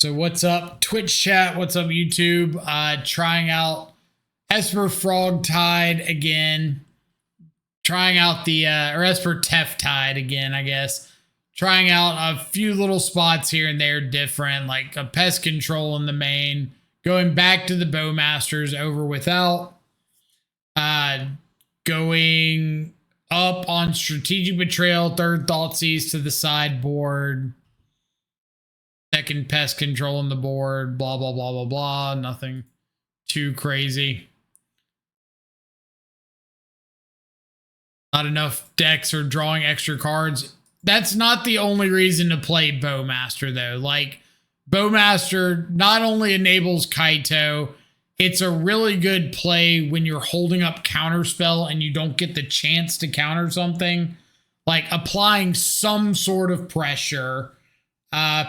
So what's up, Twitch chat? What's up, YouTube? Trying out Esper Tide again. Trying out the or Esper Tide again, I guess. Trying out a few little spots here and there different, like a pest control in the main. Going back to the Bowmasters over without. Going up on Strategic Betrayal, Third Thoughtseize to the sideboard. Second pest control on the board, blah, blah, blah, blah, blah. Nothing too crazy. Not enough decks or drawing extra cards. That's not the only reason to play Bowmaster, though. Like, Bowmaster not only enables Kaito, it's a really good play when you're holding up Counterspell and you don't get the chance to counter something. Like, applying some sort of pressure.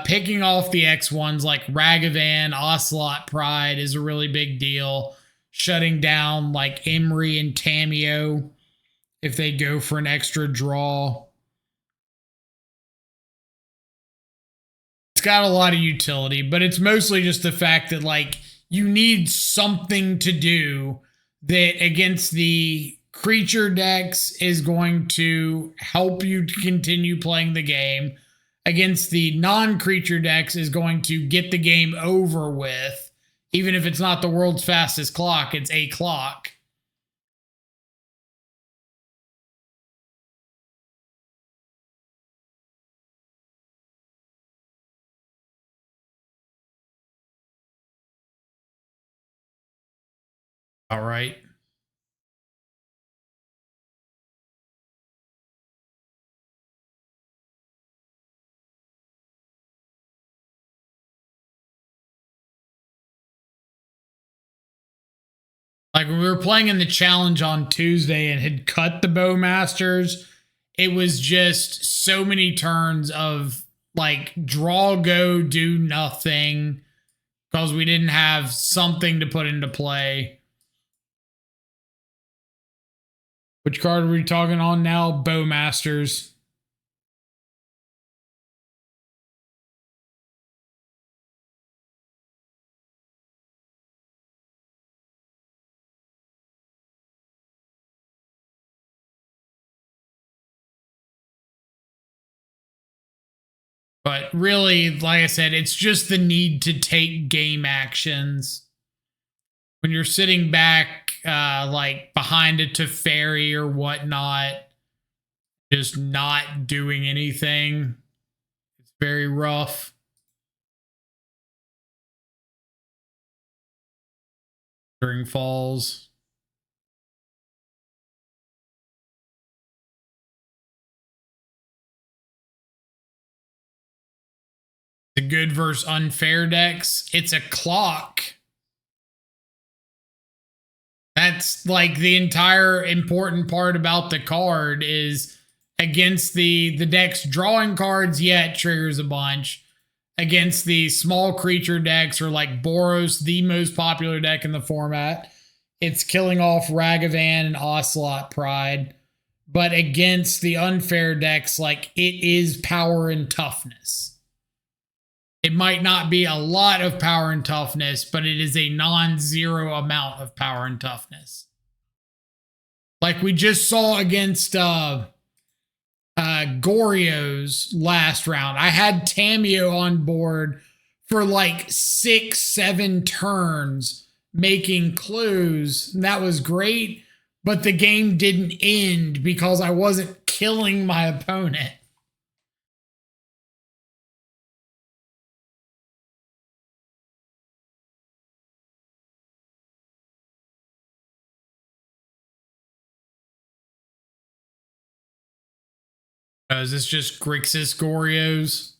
Picking off the X1s like Ragavan, Ocelot Pride is a really big deal. Shutting down like Emery and Tamio if they go for an extra draw. It's got a lot of utility, but it's mostly just the fact that like you need something to do that against the creature decks is going to help you to continue playing the game. Against the non-creature decks is going to get the game over with. Even if it's not the world's fastest clock, it's a clock. All right. Like when we were playing in the challenge on Tuesday and had cut the Bowmasters, it was just so many turns of like draw, go, do nothing because we didn't have something to put into play. Which card are we talking on now? Bowmasters. But really, like I said, it's just the need to take game actions. When you're sitting back, like behind a Teferi or whatnot, just not doing anything. It's very rough. During falls. The good versus unfair decks, it's a clock. That's like the entire important part about the card is against the decks drawing cards, yeah, it triggers a bunch. Against the small creature decks or like Boros, the most popular deck in the format, it's killing off Ragavan and Ocelot Pride. But against the unfair decks, like it is power and toughness. It might not be a lot of power and toughness, but it is a non-zero amount of power and toughness. Like we just saw against Goryo's last round. I had Tamio on board for like 6-7 turns making clues. And that was great, but the game didn't end because I wasn't killing my opponent. Is this just Grixis Goryos?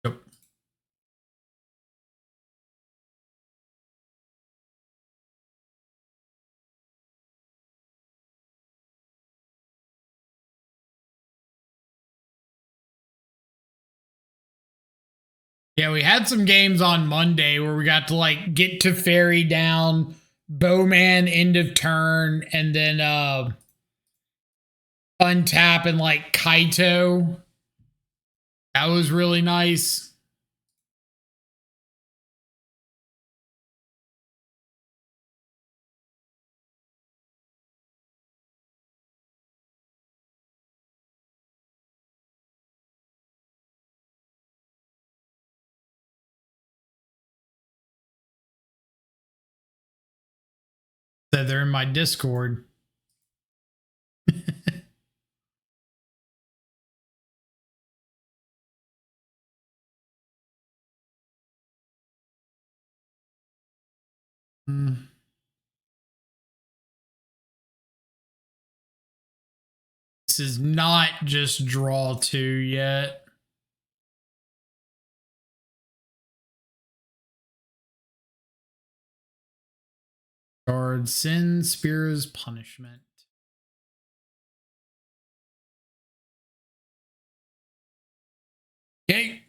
Yep. Yeah, we had some games on Monday where we got to like get to Fairy down, Bowman end of turn, and then untap and like Kaito. That was really nice. That they're in my Discord. This is not just draw 2 yet. Guard, Sin, Spear's Punishment. Okay.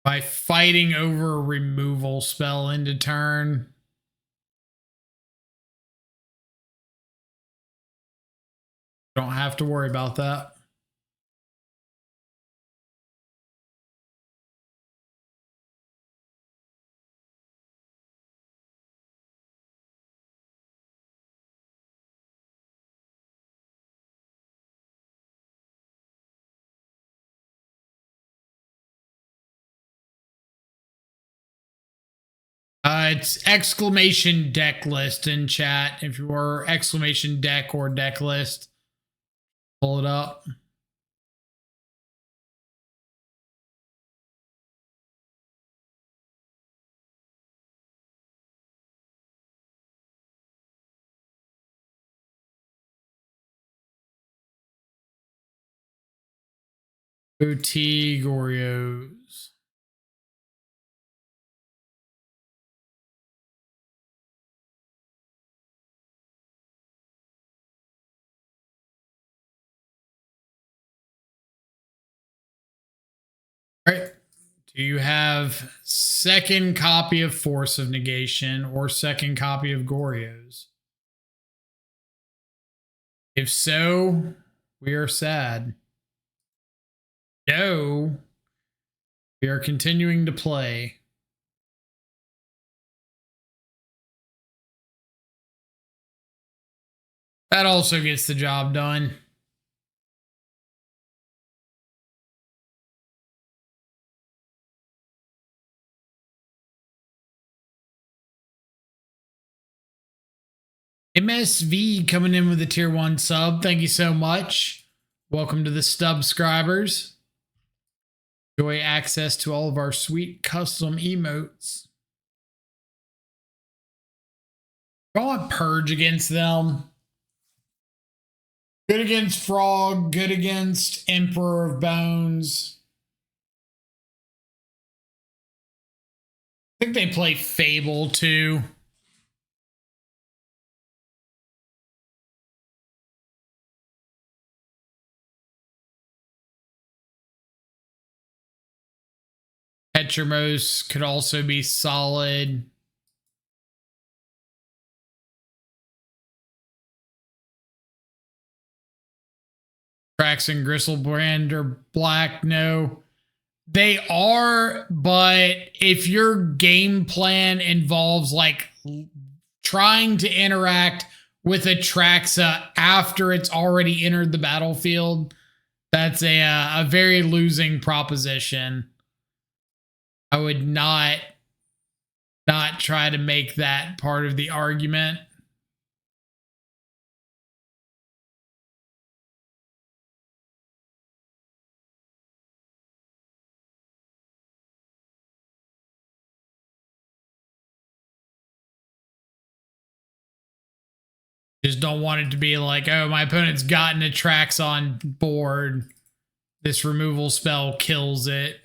By fighting over a removal spell into turn. Don't have to worry about that. It's exclamation deck list in chat. If you are exclamation deck or deck list, pull it up. OT Goryos. All right. Do you have second copy of Force of Negation or second copy of Goryos? If so, we are sad. No, we are continuing to play. That also gets the job done. MSV coming in with a tier 1 sub. Thank you so much. Welcome to the subscribers. Enjoy access to all of our sweet custom emotes. I want Purge against them. Good against Frog. Good against Emperor of Bones. I think they play Fable too. Petramos could also be solid. Trax and Gristlebrand are black. No, they are, but if your game plan involves like trying to interact with a Traxa after it's already entered the battlefield, that's a very losing proposition. I would not try to make that part of the argument. Just don't want it to be like, oh, my opponent's gotten a Trax on board. This removal spell kills it.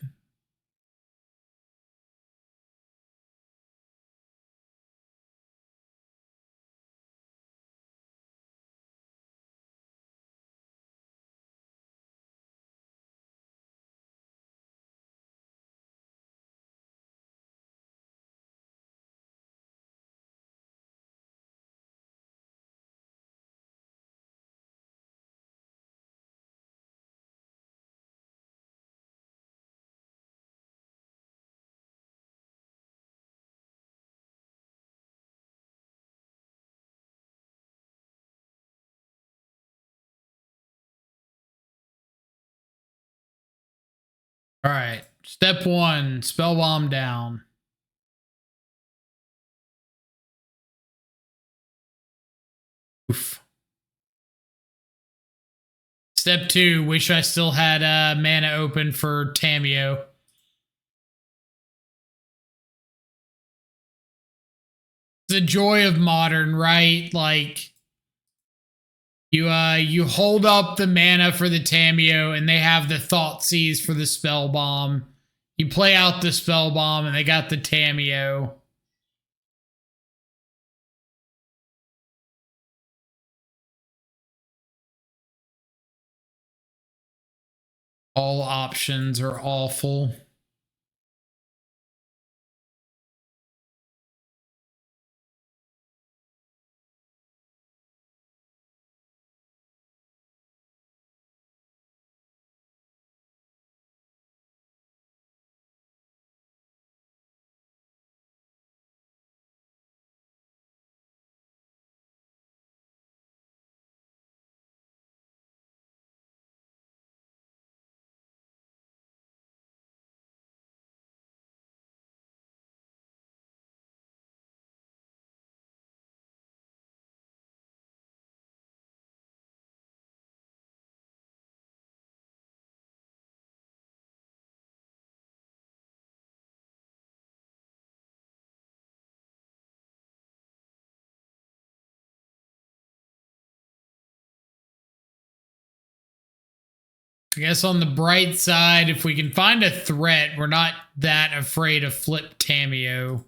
All right. Step 1, spell bomb down. Oof. Step 2, wish I still had mana open for Tamiyo. The joy of modern, right? Like you hold up the mana for the Tamiyo and they have the Thoughtseize for the spell bomb. You play out the spell bomb and they got the Tamiyo. All options are awful. I guess on the bright side, if we can find a threat, we're not that afraid of flip Tamiyo.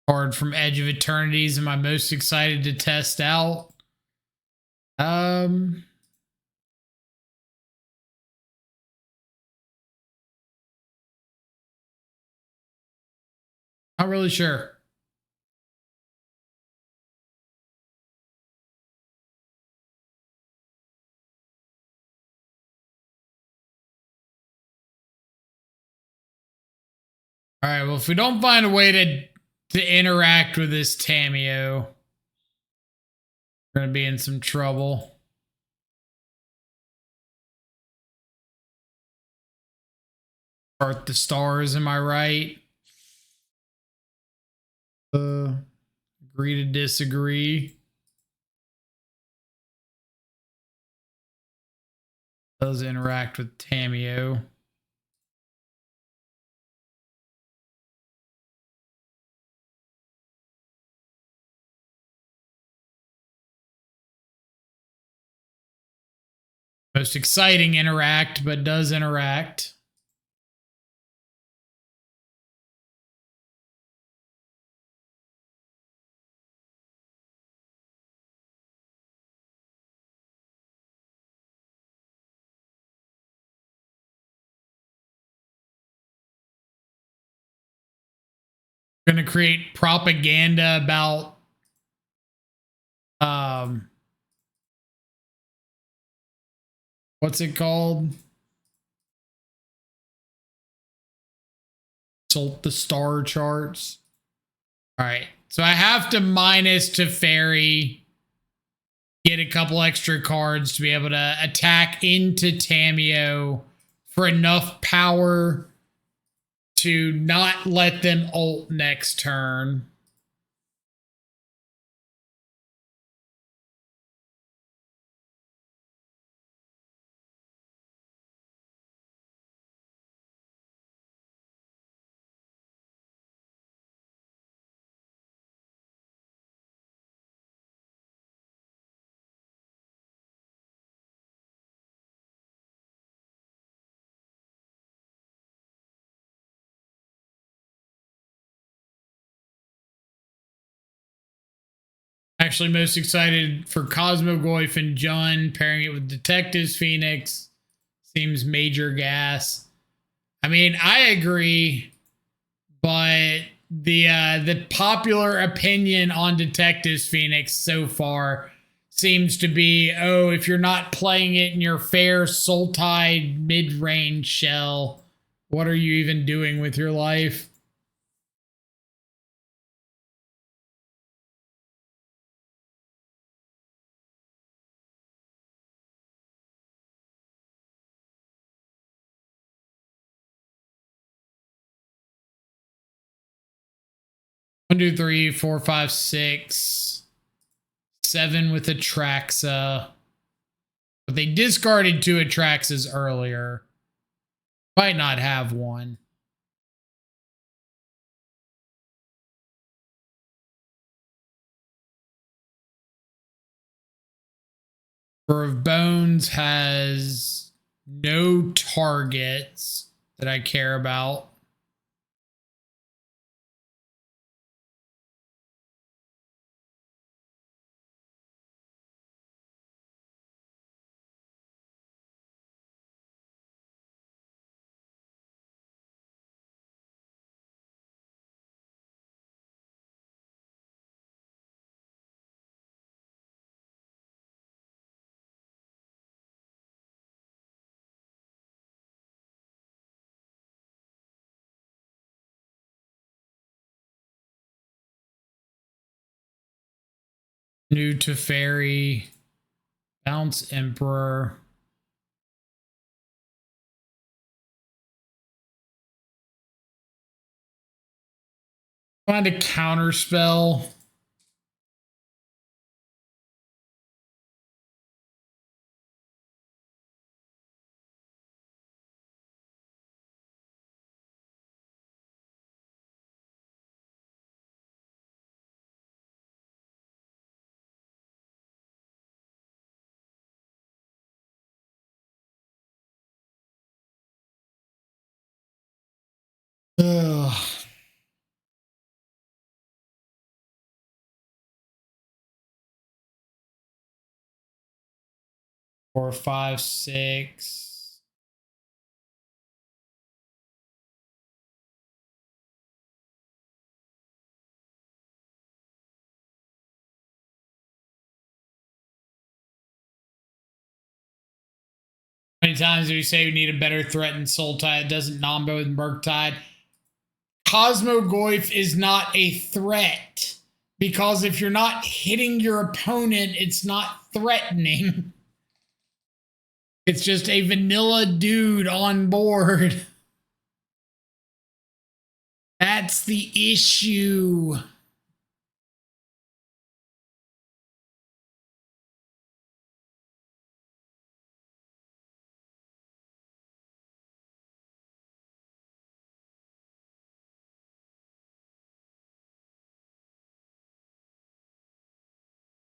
Card from Edge of Eternities am I most excited to test out? Not really sure. All right, well, if we don't find a way to interact with this Tamiyo, we're gonna be in some trouble. Chart the stars, am I right? Agree to disagree. Does interact with Tamiyo. Most exciting interact, but does interact. Going to create propaganda about what's it called? Consult the star charts. All right. So I have to minus to fairy, get a couple extra cards to be able to attack into Tamiyo for enough power to not let them ult next turn. actually most excited for Cosmogoyf and Jun. Pairing it with Detectives Phoenix seems major gas. I mean, I agree, but the popular opinion on Detectives Phoenix so far seems to be, oh, if you're not playing it in your fair Sultide mid-range shell, what are you even doing with your life? One, two, three, four, five, six, 7 with Atraxa. But they discarded 2 Atraxas earlier. Might not have one. Fur of Bones has no targets that I care about. New Teferi, Bounce Emperor. Find a counter spell. Ugh. Four, five, six. How many times do we say we need a better threat in Sultide? It doesn't Nombo with Murktide. Cosmogoyf is not a threat, because if you're not hitting your opponent, it's not threatening. It's just a vanilla dude on board. That's the issue.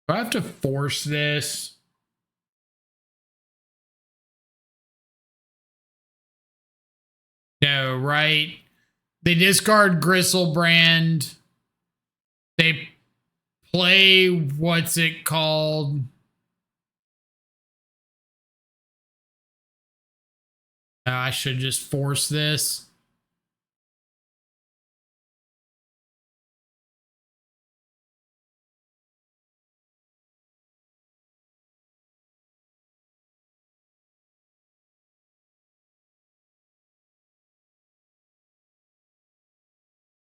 Do I have to force this? No, right? They discard Gristlebrand. They play, what's it called? I should just force this.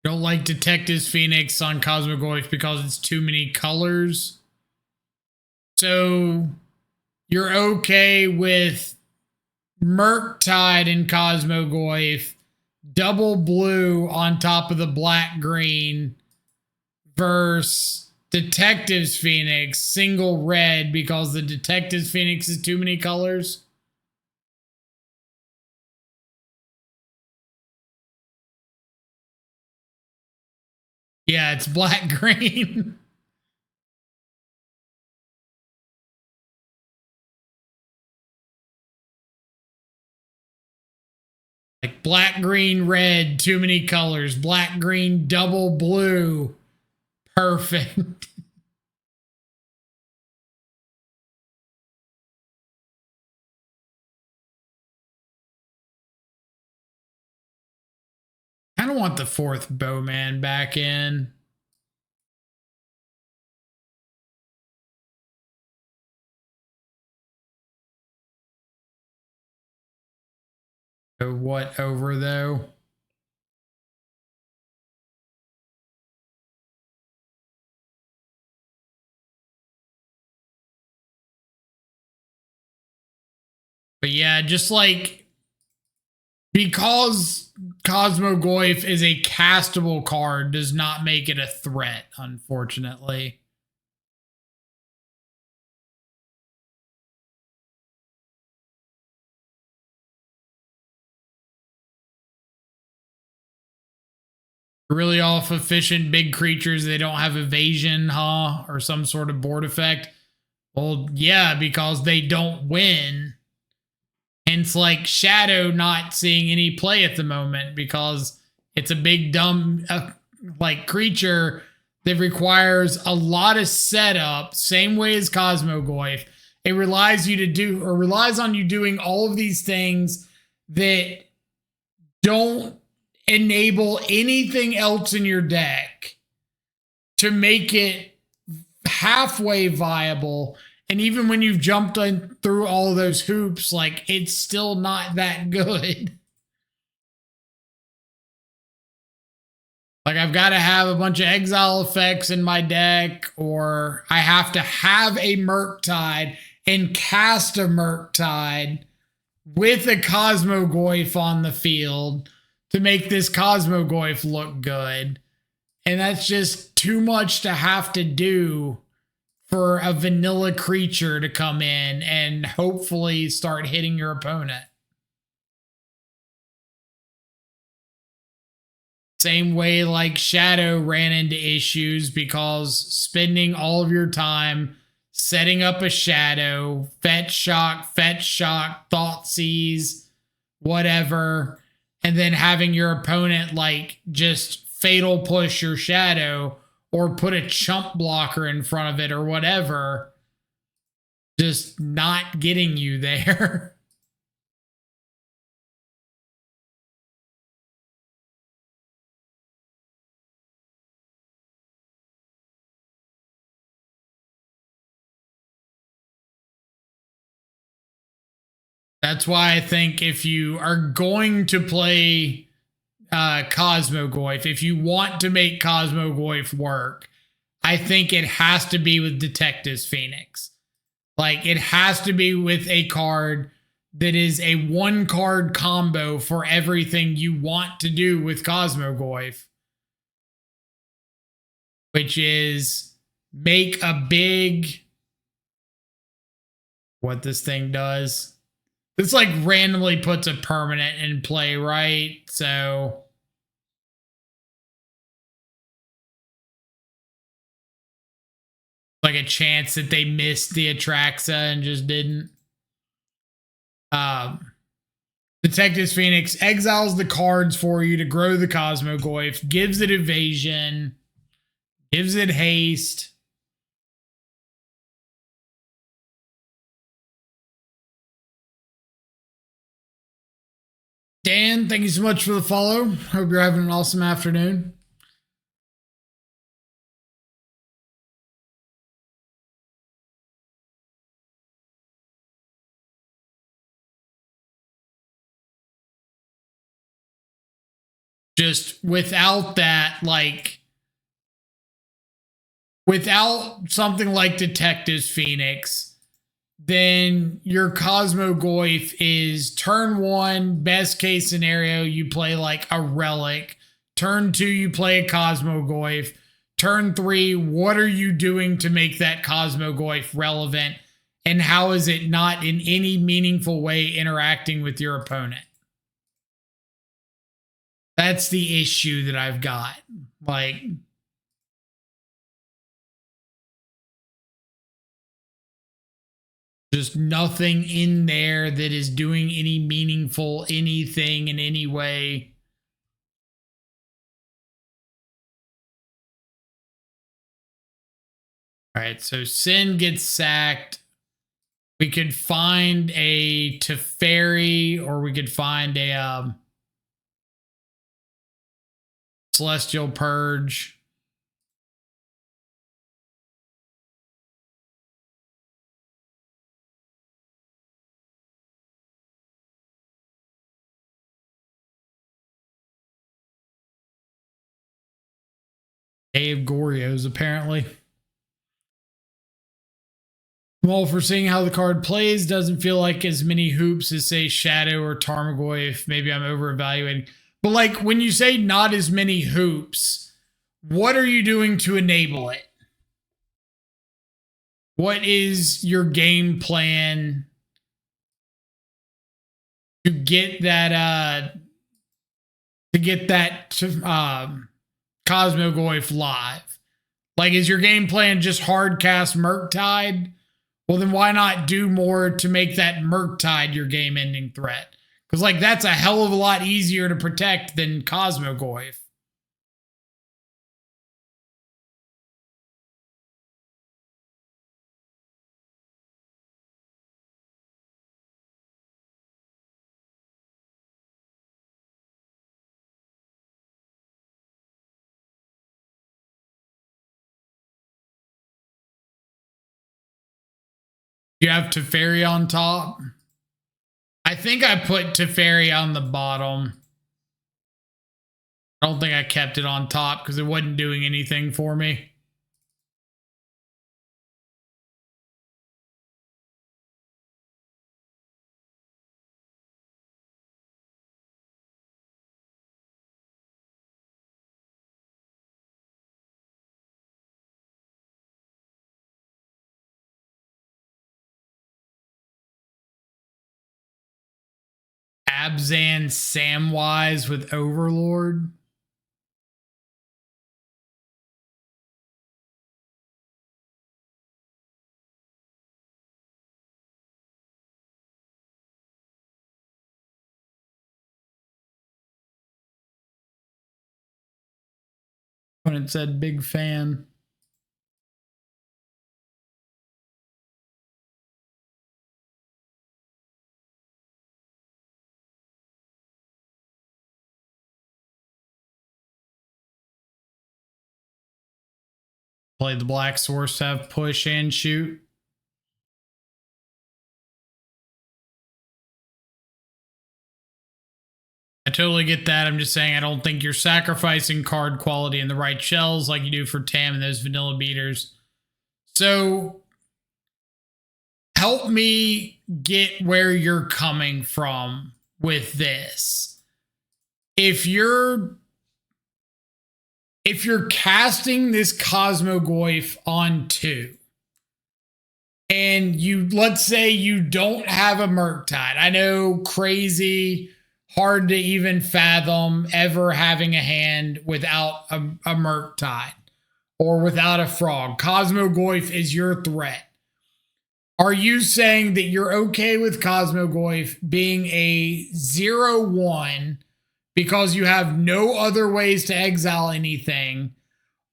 Don't like Detectives Phoenix on Cosmogoyf because it's too many colors. So you're okay with Murktide and Cosmogoyf, double blue on top of the black green, versus Detectives Phoenix, single red, because the Detectives Phoenix is too many colors. Yeah, it's black green. Like black, green, red, too many colors. Black, green, double blue. Perfect. kind of want the 4th bowman back in. So what over though? But yeah, just like, because Cosmogoyf is a castable card does not make it a threat, unfortunately. Really off efficient big creatures, they don't have evasion, huh? Or some sort of board effect. Well, yeah, because they don't win. Hence, like, Shadow not seeing any play at the moment because it's a big, dumb, like, creature that requires a lot of setup, same way as Cosmogoyf. It relies on you doing all of these things that don't enable anything else in your deck to make it halfway viable. And even when you've jumped through all of those hoops, like, it's still not that good. Like, I've got to have a bunch of exile effects in my deck, or I have to have a Murktide and cast a Murktide with a Cosmogoyf on the field to make this Cosmogoyf look good. And that's just too much to have to do for a vanilla creature to come in and hopefully start hitting your opponent. Same way like Shadow ran into issues because spending all of your time setting up a Shadow, fetch shock, Thoughtseize, whatever, and then having your opponent like just fatal push your Shadow or put a chump blocker in front of it or whatever, just not getting you there. That's why I think if you are going to play Cosmogoyf, if you want to make Cosmogoyf work, I think it has to be with Detective's Phoenix. Like, it has to be with a card that is a 1-card combo for everything you want to do with Cosmogoyf, which is make a big, what this thing does. This like randomly puts a permanent in play, right? So like a chance that they missed the Atraxa and just didn't. Detective's Phoenix exiles the cards for you to grow the Cosmogoyf, gives it evasion, gives it haste. Dan, thank you so much for the follow. Hope you're having an awesome afternoon. Just without that, like, without something like Detective's Phoenix, then your Cosmogoyf is turn 1, best case scenario, you play like a Relic. Turn 2, you play a Cosmogoyf. Turn 3, what are you doing to make that Cosmogoyf relevant? And how is it not in any meaningful way interacting with your opponent? That's the issue that I've got. Like, just nothing in there that is doing any meaningful anything in any way. All right, so Sin gets sacked. We could find a Teferi, or we could find a Celestial Purge. Of Goryos, apparently. I'm all for seeing how the card plays. Doesn't feel like as many hoops as, say, Shadow or Tarmogoyf. Maybe I'm over evaluating. But, like, when you say not as many hoops, what are you doing to enable it? What is your game plan to get that Cosmogoyf live? Like, is your game plan just hard cast Murktide? Well, then why not do more to make that Murktide your game ending threat? Because, like, that's a hell of a lot easier to protect than Cosmogoyf. You have Teferi on top. I think I put Teferi on the bottom. I don't think I kept it on top because it wasn't doing anything for me. Abzan Samwise with Overlord. When it said big fan. Play the black source to have push and shoot. I totally get that. I'm just saying I don't think you're sacrificing card quality in the right shells like you do for Tam and those vanilla beaters. So help me get where you're coming from with this. If you're casting this Cosmogoyf on 2, and let's say you don't have a Murktide. I know, crazy, hard to even fathom ever having a hand without a Murktide or without a frog. Cosmogoyf is your threat. Are you saying that you're okay with Cosmogoyf being a 0/1 because you have no other ways to exile anything?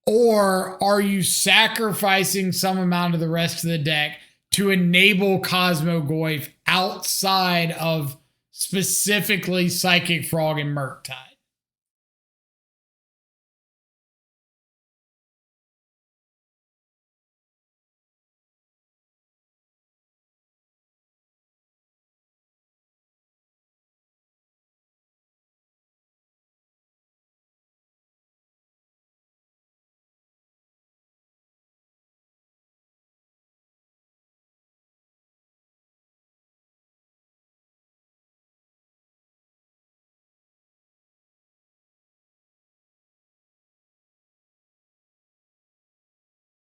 Or are you sacrificing some amount of the rest of the deck to enable Cosmogoyf outside of specifically Psychic Frog and Murktide?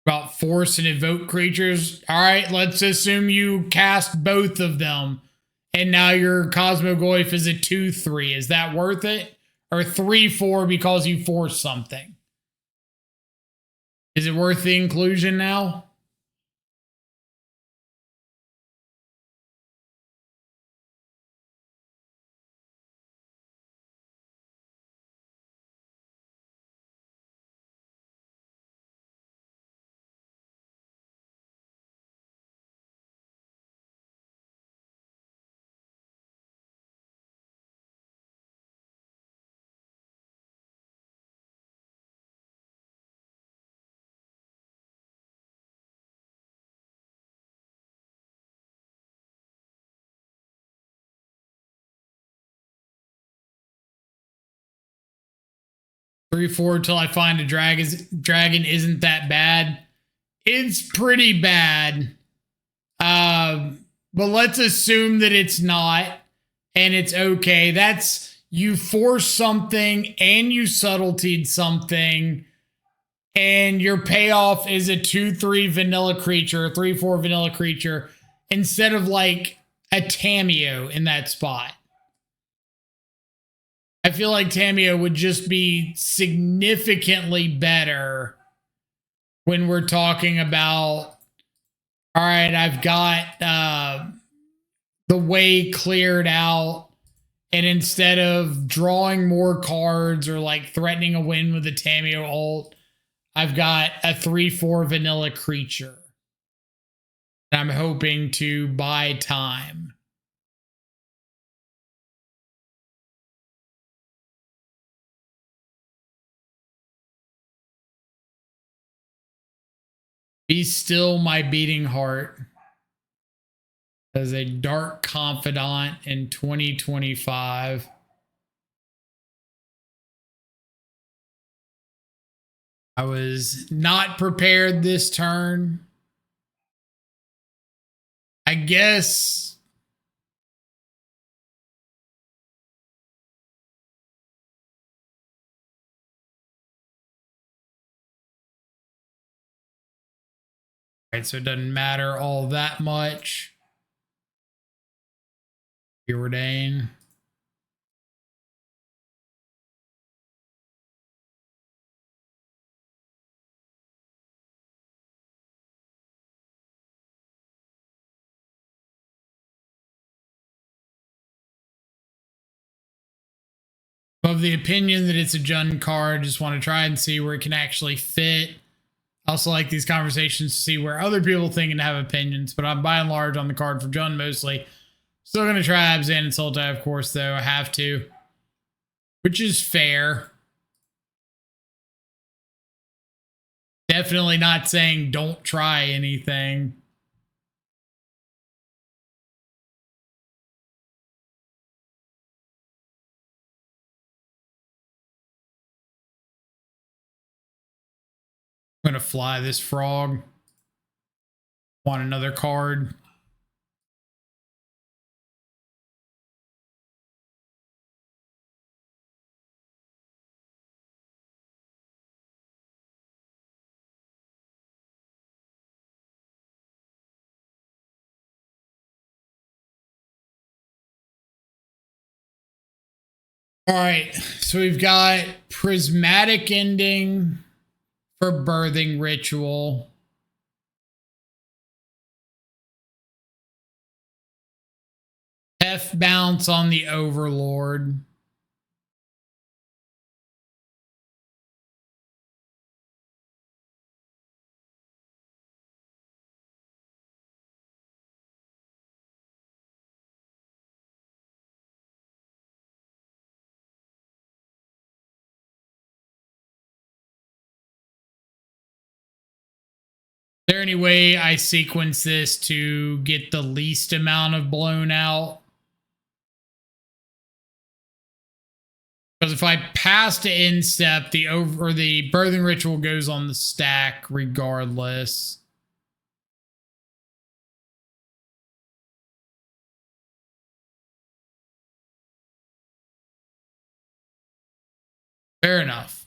About force and evoke creatures. All right, let's assume you cast both of them, and now your Cosmogoyf is a 2/3. Is that worth it? Or 3/4 because you forced something? Is it worth the inclusion now? 3-4 till I find a dragon isn't that bad. It's pretty bad. But let's assume that it's not, and it's okay. That's, you force something and you subtletyed something, and your payoff is a 2-3 vanilla creature, 3-4 vanilla creature, instead of like a Tameo in that spot. I feel like Tameo would just be significantly better when we're talking about, all right, I've got the way cleared out, and instead of drawing more cards or like threatening a win with a Tameo ult, I've got a 3-4 vanilla creature. I'm hoping to buy time. Be still my beating heart. As a dark confidant in 2025. I was not prepared this turn. I guess right, so it doesn't matter all that much. Preordain. Of the opinion that it's a Jund card, just want to try and see where it can actually fit. I also like these conversations to see where other people think and have opinions, but I'm by and large on the card for Jund mostly. Still going to try Abzan and Sultai, of course, though. I have to. Which is fair. Definitely not saying don't try anything. I'm going to fly this frog. Want another card. All right, so we've got Prismatic Ending for Birthing Ritual. F bounce on the Overlord. Is there any way I sequence this to get the least amount of blown out? Because if I pass to instep, the Birthing Ritual goes on the stack regardless. Fair enough.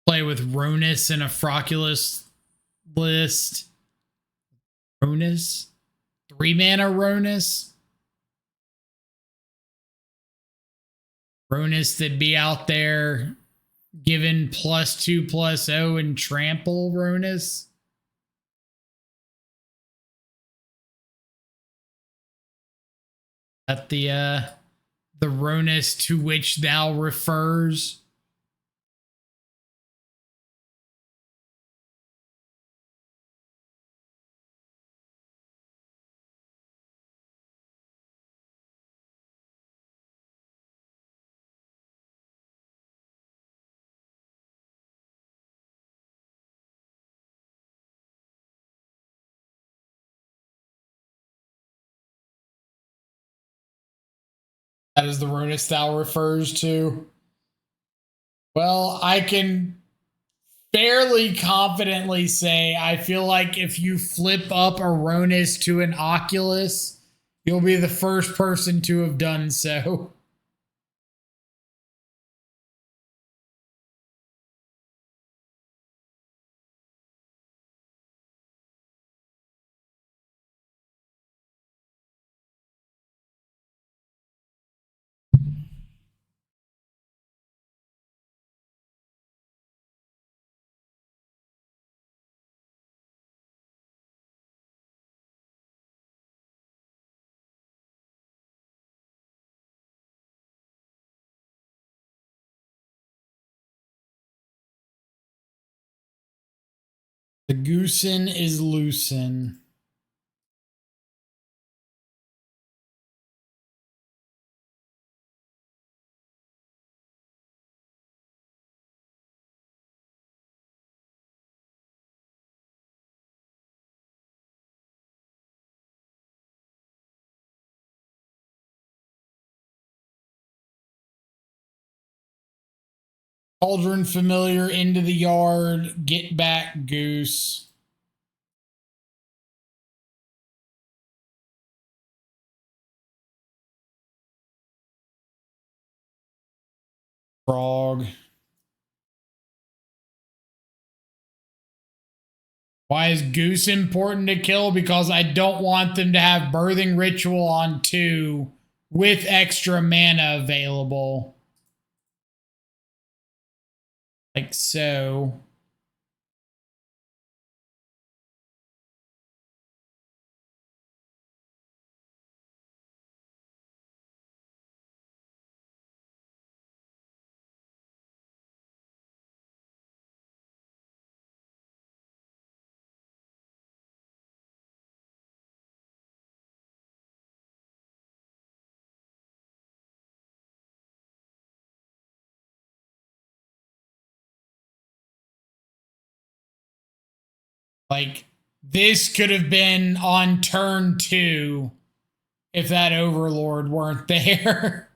Play with Ronus and a Froculus list. Ronus? 3-mana Ronus? Ronus that be out there given +2/+0 and trample Ronus? That the Ronus to which thou refers? That is the Rona style refers to. Well, I can fairly confidently say I feel like if you flip up a Ronus to an Oculus, you'll be the first person to have done so. The goosen is loosen. Cauldron familiar into the yard. Get back, goose. Frog. Why is goose important to kill? Because I don't want them to have birthing ritual on 2 with extra mana available. Like so. Like, this could have been on turn 2 if that Overlord weren't there.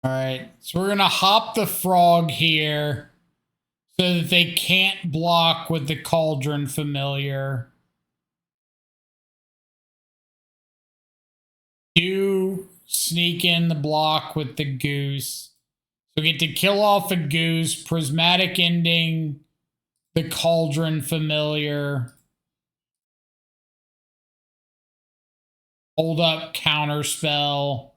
All right, so we're going to hop the frog here so that they can't block with the Cauldron Familiar. You sneak in the block with the goose. So we get to kill off a goose, prismatic ending, the Cauldron Familiar. Hold up, counterspell.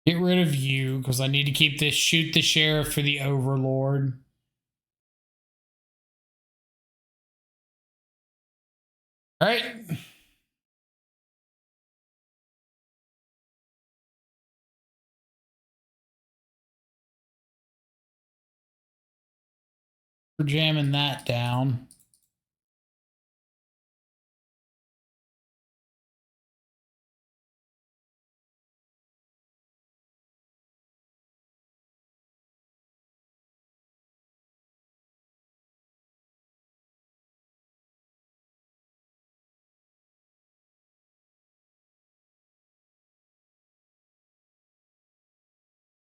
Get rid of you, because I need to keep this shoot the sheriff for the Overlord. All right. We're jamming that down.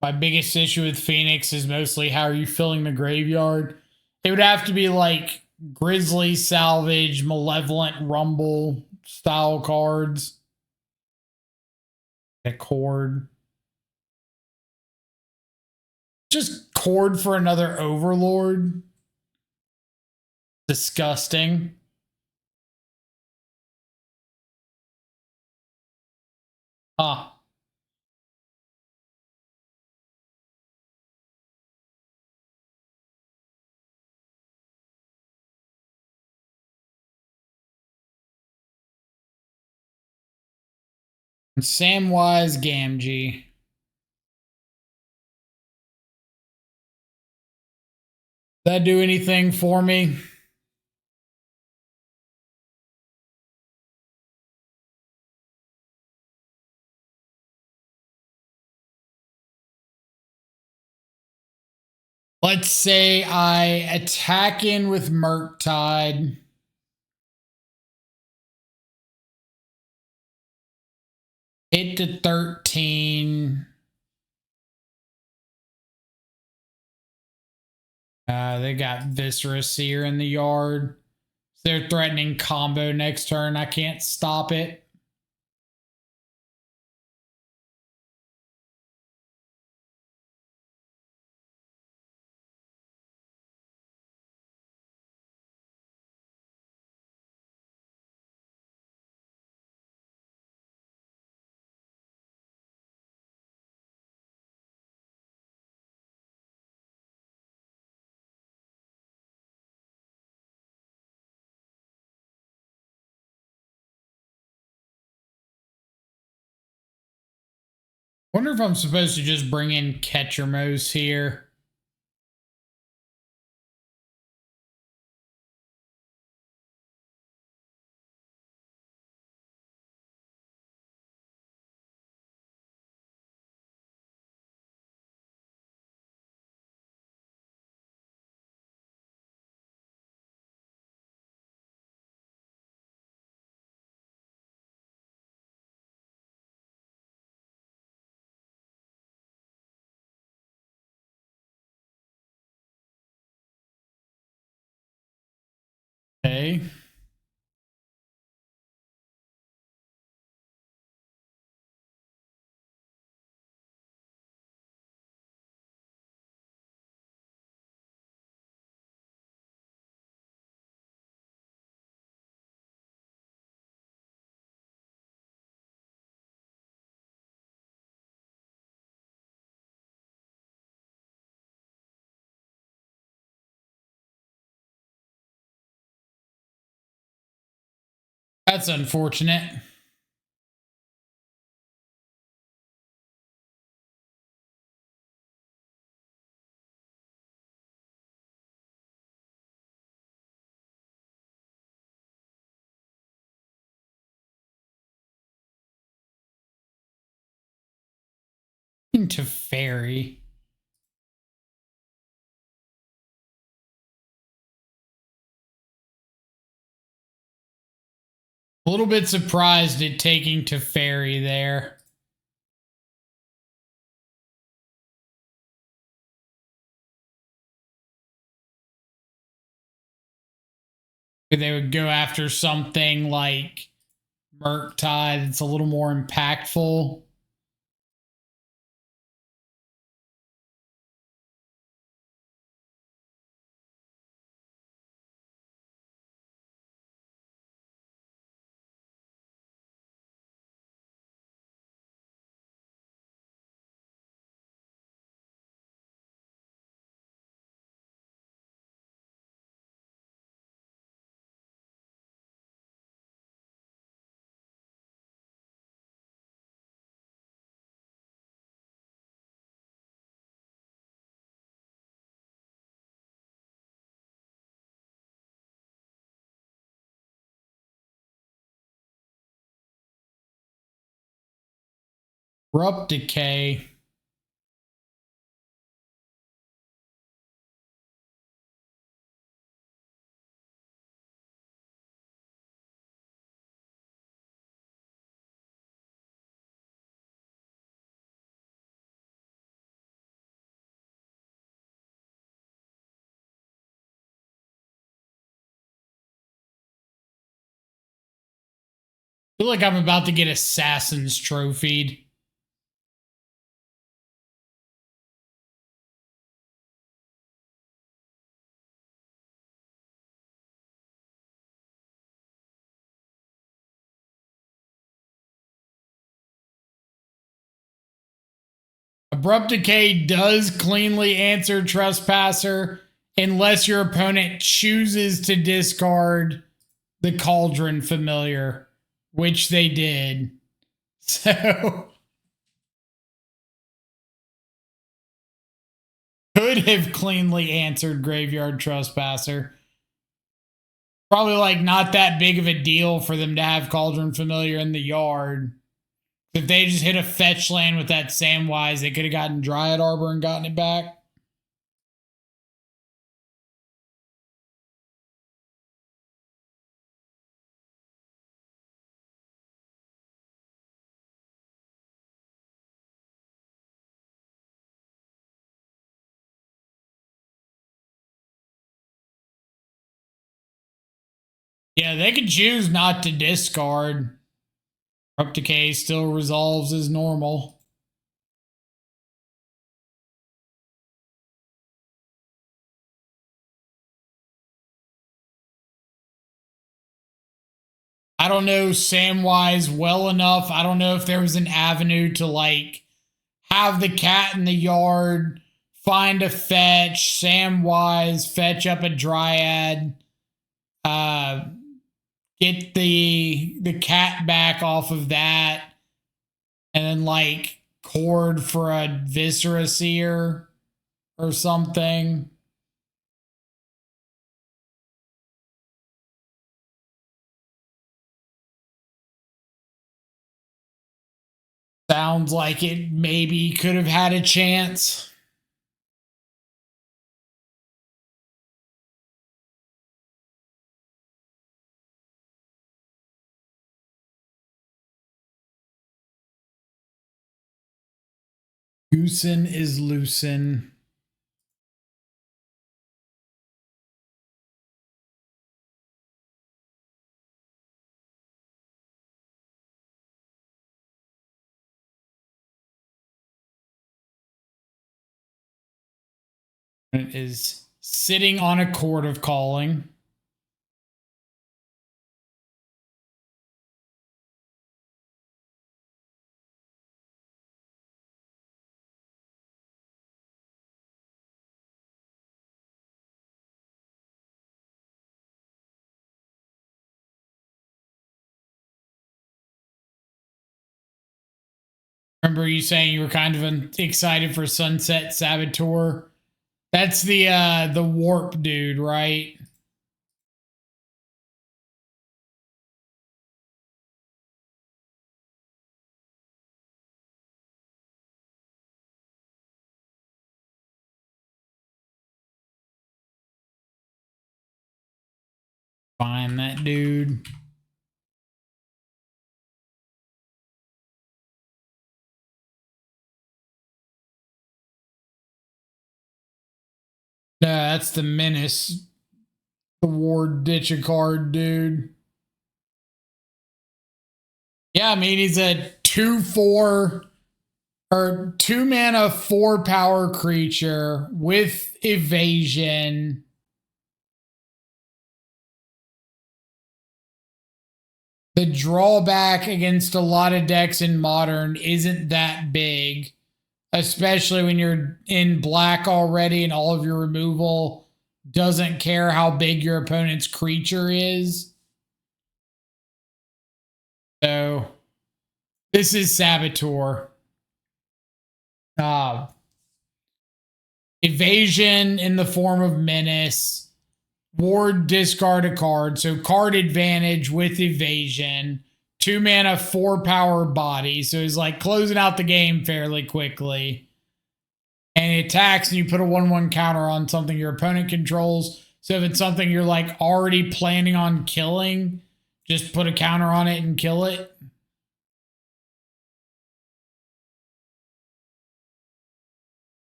My biggest issue with Phoenix is mostly how are you filling the graveyard? It would have to be like Grizzly, Salvage, Malevolent, Rumble style cards. A Cord. Just Cord for another Overlord. Disgusting. Ah. Samwise Gamgee. That do anything for me? Let's say I attack in with Murktide. Hit to 13. They got Viscera Seer in the yard. They're threatening combo next turn. I can't stop it. Wonder if I'm supposed to just bring in Ketchermos here. Okay. That's unfortunate. Into Fairy. A little bit surprised at taking to Fairy there. They would go after something like Murktide. It's a little more impactful. Abrupt Decay. I feel like I'm about to get Assassin's Trophied. Abrupt Decay does cleanly answer Trespasser unless your opponent chooses to discard the Cauldron Familiar, which they did. So could have cleanly answered Graveyard Trespasser. Probably like not that big of a deal for them to have Cauldron Familiar in the yard. If they just hit a fetch land with that Samwise, they could have gotten Dryad Arbor and gotten it back. Yeah, they could choose not to discard. Abrupt Decay still resolves as normal. I don't know Samwise well enough. I don't know if there was an avenue to like have the cat in the yard, find a fetch, Samwise, fetch up a Dryad, get the cat back off of that, and then like cord for a Viscera Seer or something. Sounds like it maybe could have had a chance. Goosen is loosen. It is sitting on a Court of Calling. Remember you saying you were kind of excited for Sunset Saboteur? That's the warp dude, right? Find that dude. No, that's the Menace. The Ward Ditch a Card dude. Yeah, I mean, he's a 2/4 or 2 mana 4 power creature with evasion. The drawback against a lot of decks in Modern isn't that big, especially when you're in black already and all of your removal doesn't care how big your opponent's creature is. So this is Saboteur. Evasion in the form of Menace. Ward, discard a card. So card advantage with evasion. 2 mana, 4 power body. So he's like closing out the game fairly quickly. And he attacks and you put a 1/1 counter on something your opponent controls. So if it's something you're like already planning on killing, just put a counter on it and kill it.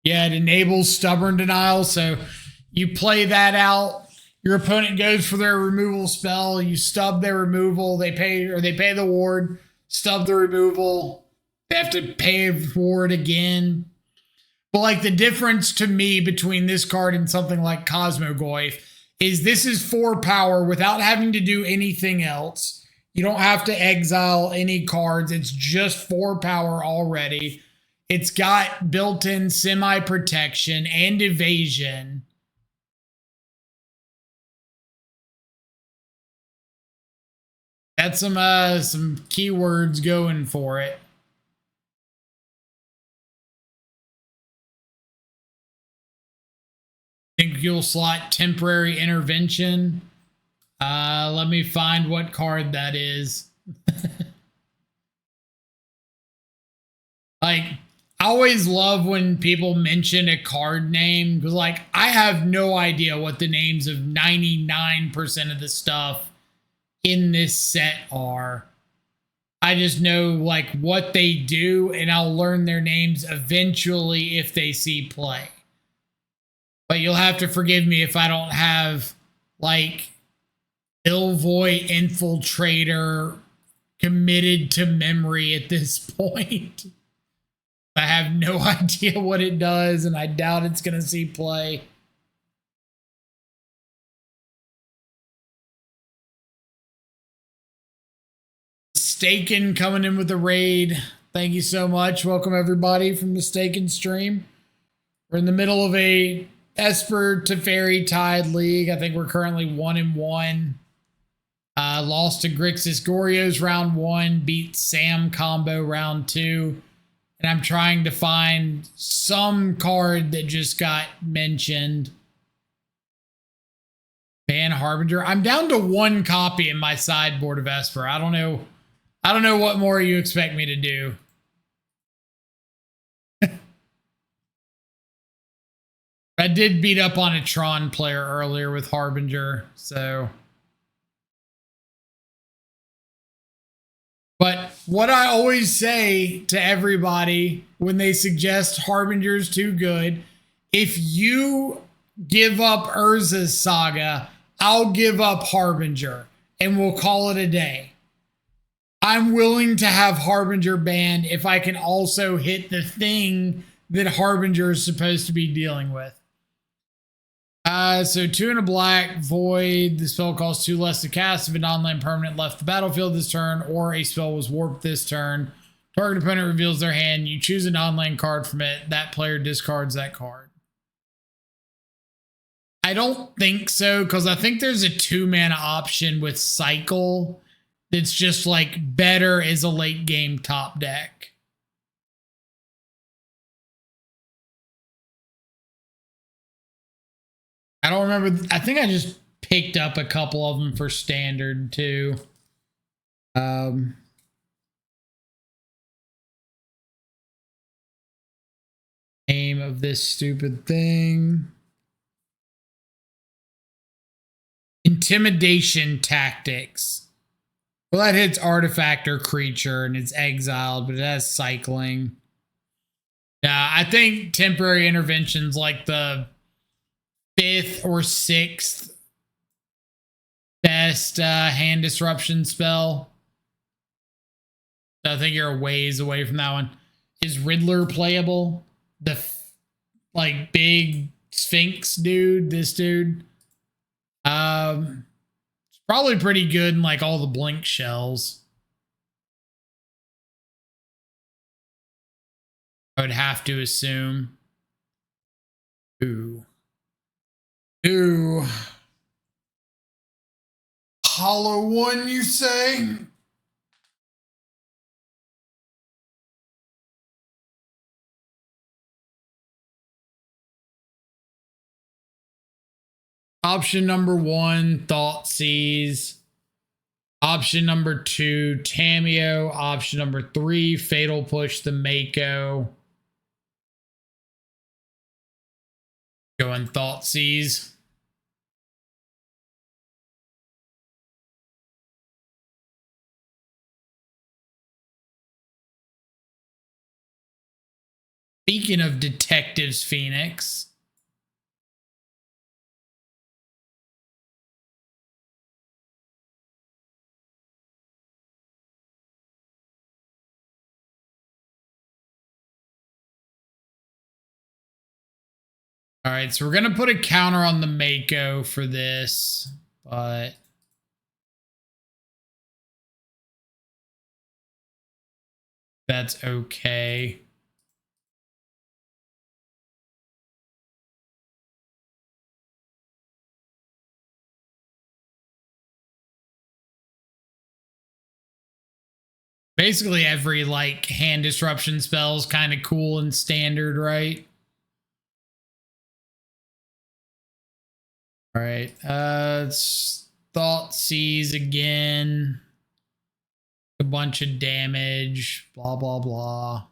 Yeah, it enables stubborn denial. So you play that out. Your opponent goes for their removal spell. You stub their removal. They pay the ward, stub the removal. They have to pay ward again. But like the difference to me between this card and something like Cosmogoyf is this is 4 power without having to do anything else. You don't have to exile any cards. It's just 4 power already. It's got built-in semi-protection and evasion. That's some keywords going for it. Think you'll slot temporary intervention. Let me find what card that is. Like, I always love when people mention a card name because, like, I have no idea what the names of 99% of the stuff in this set are. I just know, like, what they do, and I'll learn their names eventually if they see play. But you'll have to forgive me if I don't have, like, Ilvoy Infiltrator committed to memory at this point. I have no idea what it does, and I doubt it's going to see play. Mistaken coming in with a raid. Thank you so much. Welcome everybody from Mistaken Stream. We're in the middle of a Esper T3fTide league. I think we're currently 1-1. Lost to Grixis Goryo's round 1, beat Sam combo round 2. And I'm trying to find some card that just got mentioned. Ban Harbinger. I'm down to 1 copy in my sideboard of Esper. I don't know what more you expect me to do. I did beat up on a Tron player earlier with Harbinger, so. But what I always say to everybody when they suggest Harbinger's too good, if you give up Urza's Saga, I'll give up Harbinger and we'll call it a day. I'm willing to have Harbinger banned if I can also hit the thing that Harbinger is supposed to be dealing with. So 2 and a black, void. The spell costs 2 less to cast if a non-land permanent left the battlefield this turn, or a spell was warped this turn. Target opponent reveals their hand. You choose a non-land card from it. That player discards that card. I don't think so, because I think there's a 2 mana option with Cycle that's just like better as a late game top deck. I don't remember. I think I just picked up a couple of them for standard too. Name of this stupid thing. Intimidation Tactics. Well, that hits artifact or creature and it's exiled, but it has cycling. Yeah, I think temporary intervention's like the 5th or 6th best hand disruption spell. So I think you're a ways away from that one. Is Riddler playable? The like big Sphinx dude, this dude. It's probably pretty good in like all the blink shells. I would have to assume. Ooh. Hollow one, you say? Option number 1, Thoughtseize. Option number 2, Tamio. Option number 3, Fatal Push the Mako. Going Thoughtseize. Speaking of Detectives Phoenix. All right, so we're going to put a counter on the Mako for this, but that's okay. Basically every like hand disruption spell is kind of cool and standard, right? All right, it's Thoughtseize again. A bunch of damage, blah, blah, blah.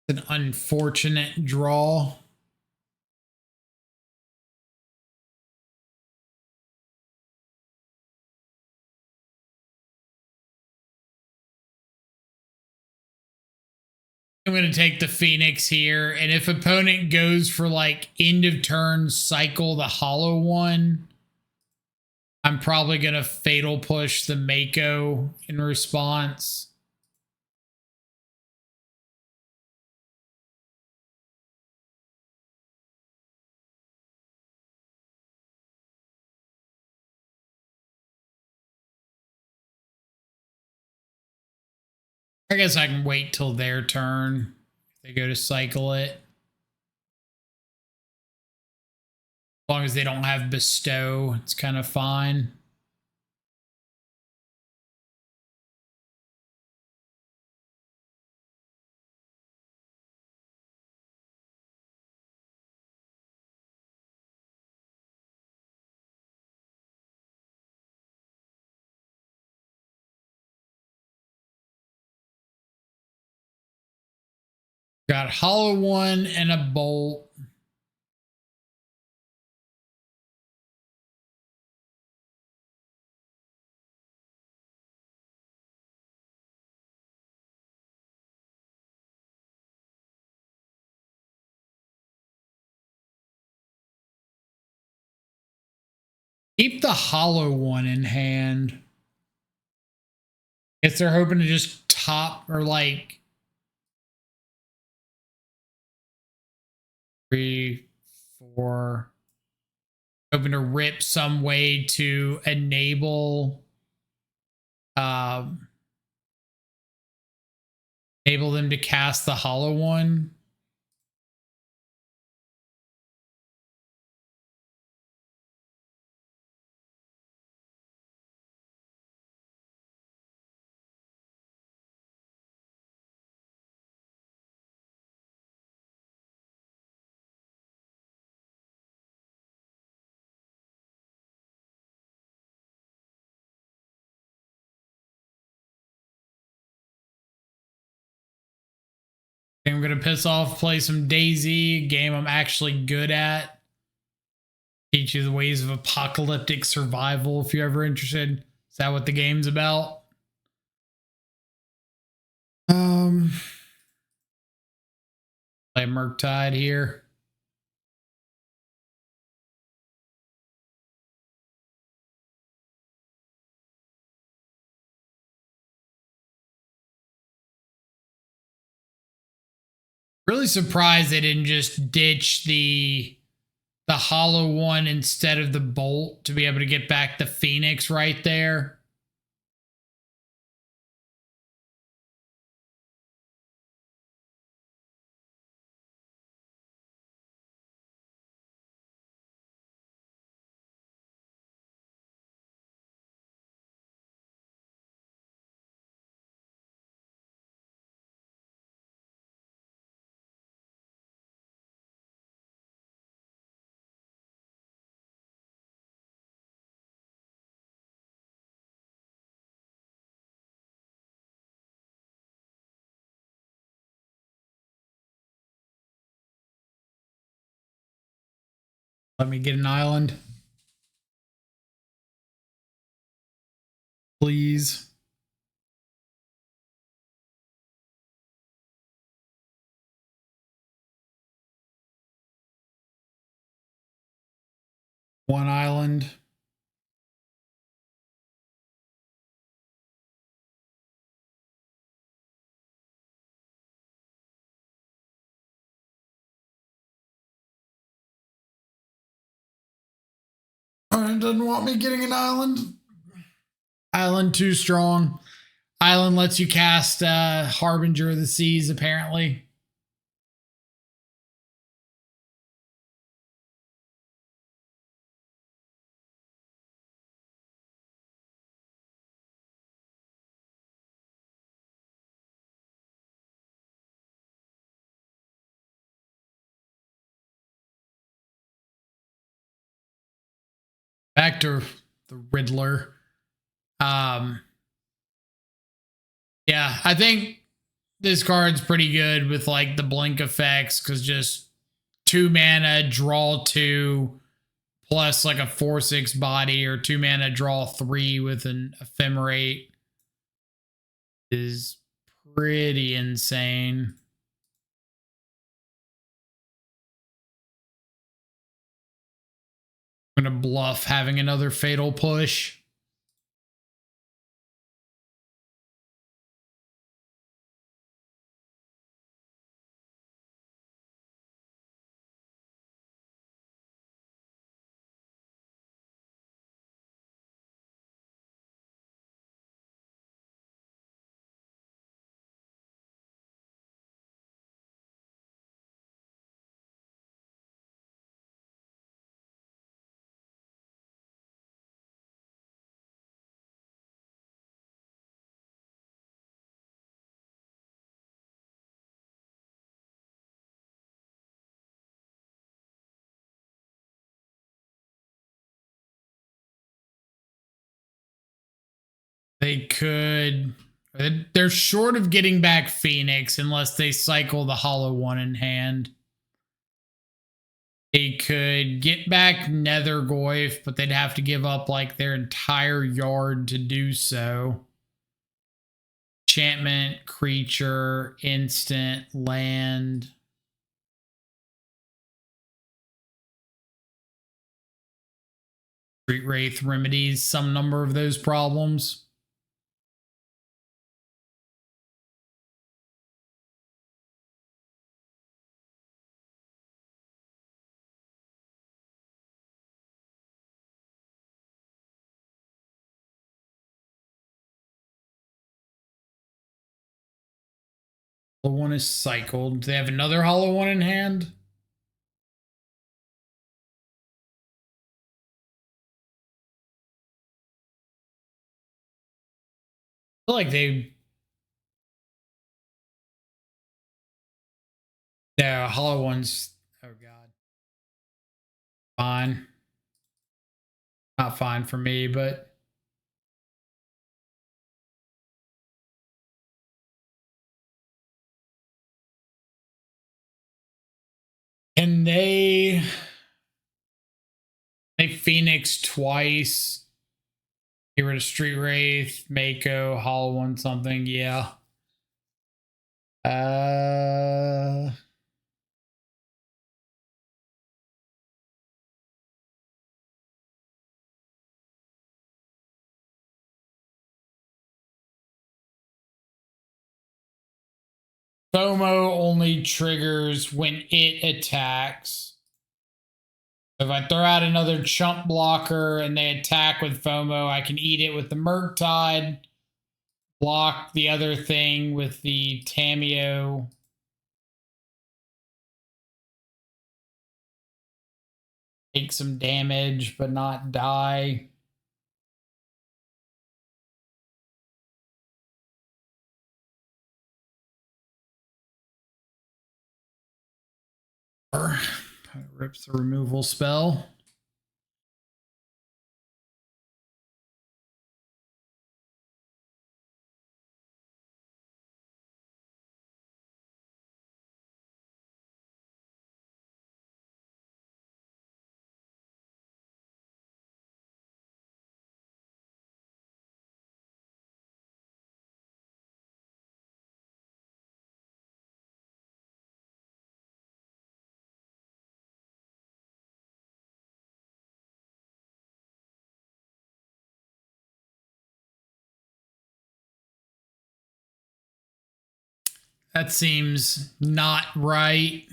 An unfortunate draw. I'm going to take the Phoenix here. And if opponent goes for like end of turn, cycle the hollow one, I'm probably going to Fatal Push the Mako in response. I guess I can wait till their turn if they go to cycle it. As long as they don't have Bestow, it's kind of fine. Got Hollow One and a Bolt. Keep the Hollow One in hand. Guess they're hoping to just top or like 3, 4. Hoping to rip some way to enable enable them to cast the Hollow One. I'm going to piss off, play some Daisy, a game I'm actually good at. Teach you the ways of apocalyptic survival if you're ever interested. Is that what the game's about? Play Murktide here. Really surprised they didn't just ditch the Hollow One instead of the Bolt to be able to get back the Phoenix right there. Let me get an island. Please. One island. It doesn't want me getting an island. Island too strong. Island lets you cast Harbinger of the Seas, apparently. Back to the Riddler. Yeah, I think this card's pretty good with like the blink effects because just 2 mana, draw 2 plus like a 4/6 body, or 2 mana, draw 3 with an ephemerate is pretty insane. I'm gonna bluff having another fatal push. They could. They're short of getting back Phoenix unless they cycle the Hollow One in hand. They could get back Nethergoyf, but they'd have to give up like their entire yard to do so. Enchantment, creature, instant, land. Street Wraith remedies some number of those problems. The one is cycled. They have another Hollow One in hand. I feel like they. Yeah, Hollow Ones. Oh god. Fine. Not fine for me, but can they Phoenix twice? Get rid of Street Wraith, Mako, Hollow One, something. Yeah. FOMO only triggers when it attacks. If I throw out another chump blocker and they attack with FOMO, I can eat it with the Murktide, block the other thing with the Tameo. Take some damage, but not die. Rips the removal spell. That seems not right.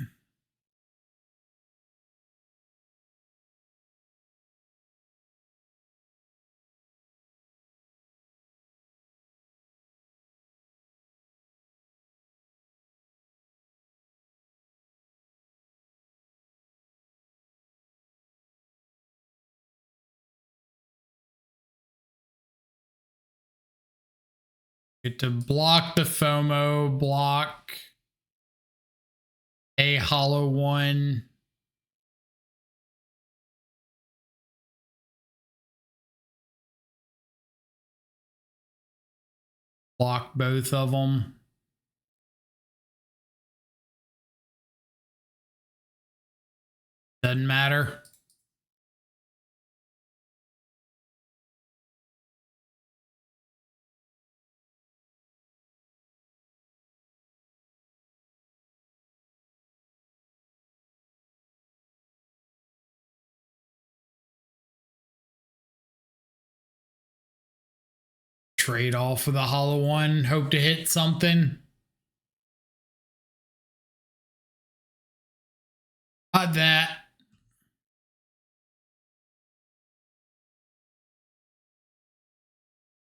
Get to block the FOMO, block a hollow one. Block both of them. Doesn't matter. Trade off with a hollow one. Hope to hit something. Not that.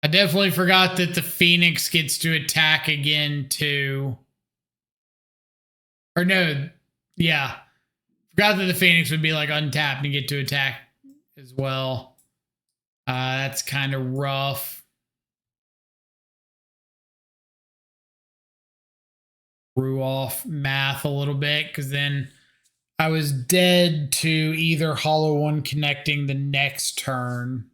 I definitely forgot that the Phoenix gets to attack again too. Or no, yeah. Forgot that the Phoenix would be like untapped and get to attack as well. That's kind of rough. Threw off math a little bit because then I was dead to either hollow one connecting the next turn.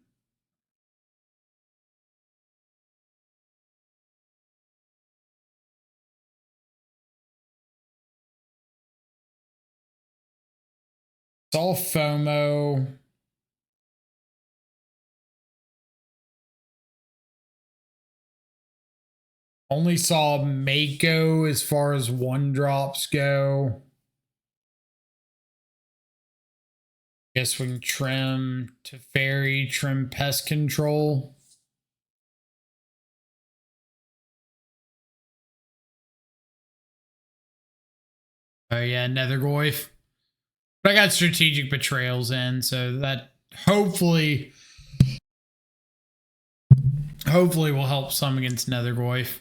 Saw FOMO. Only saw Mako as far as one drops go. Guess we can trim to fairy, trim pest control. Oh yeah, Nethergoyf. But I got strategic betrayals in, so that hopefully will help some against Nethergoyf.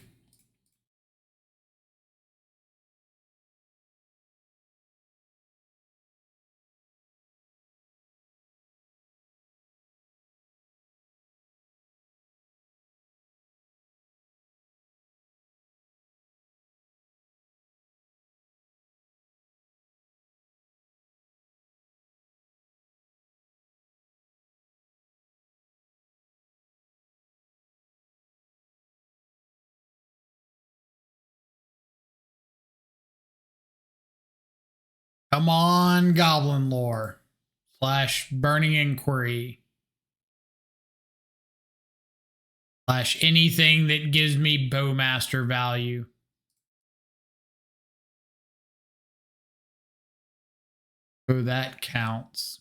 Come on, Goblin Lore. / Burning Inquiry. / anything that gives me Bowmaster value. So that counts.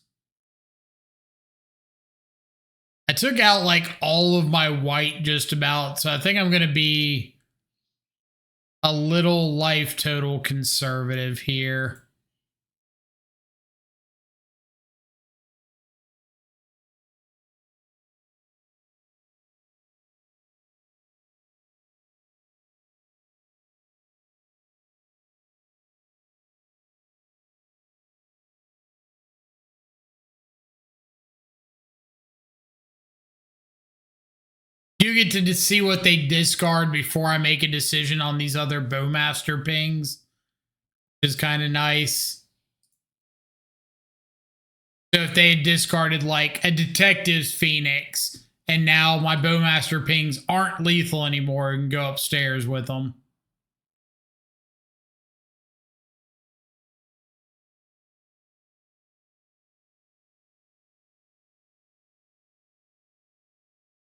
I took out like all of my white just about, so I think I'm going to be a little life total conservative here. You get to see what they discard before I make a decision on these other Bowmaster pings, which is kind of nice. So if they had discarded like a Detective's Phoenix, and now my Bowmaster pings aren't lethal anymore, and go upstairs with them.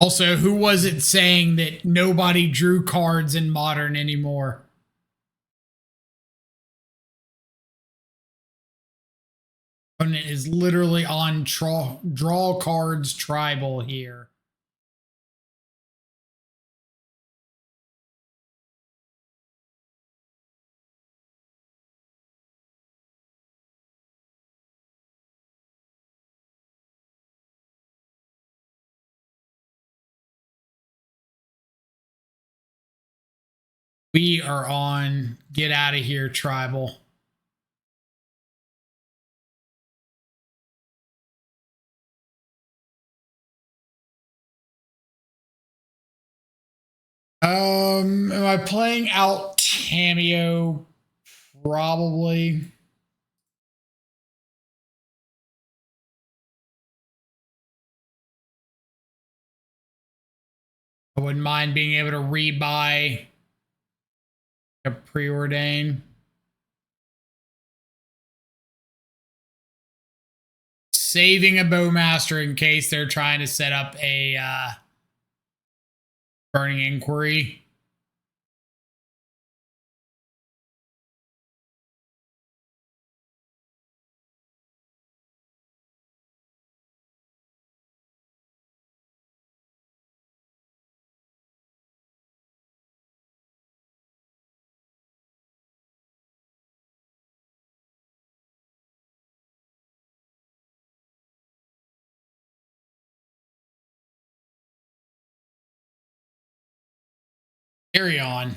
Also, who was it saying that nobody drew cards in Modern anymore? Opponent is literally on draw cards tribal here. We are on get out of here, tribal. Am I playing out Tamio? Probably. I wouldn't mind being able to rebuy a preordain. Saving a bowmaster in case they're trying to set up a burning inquiry. Carry on.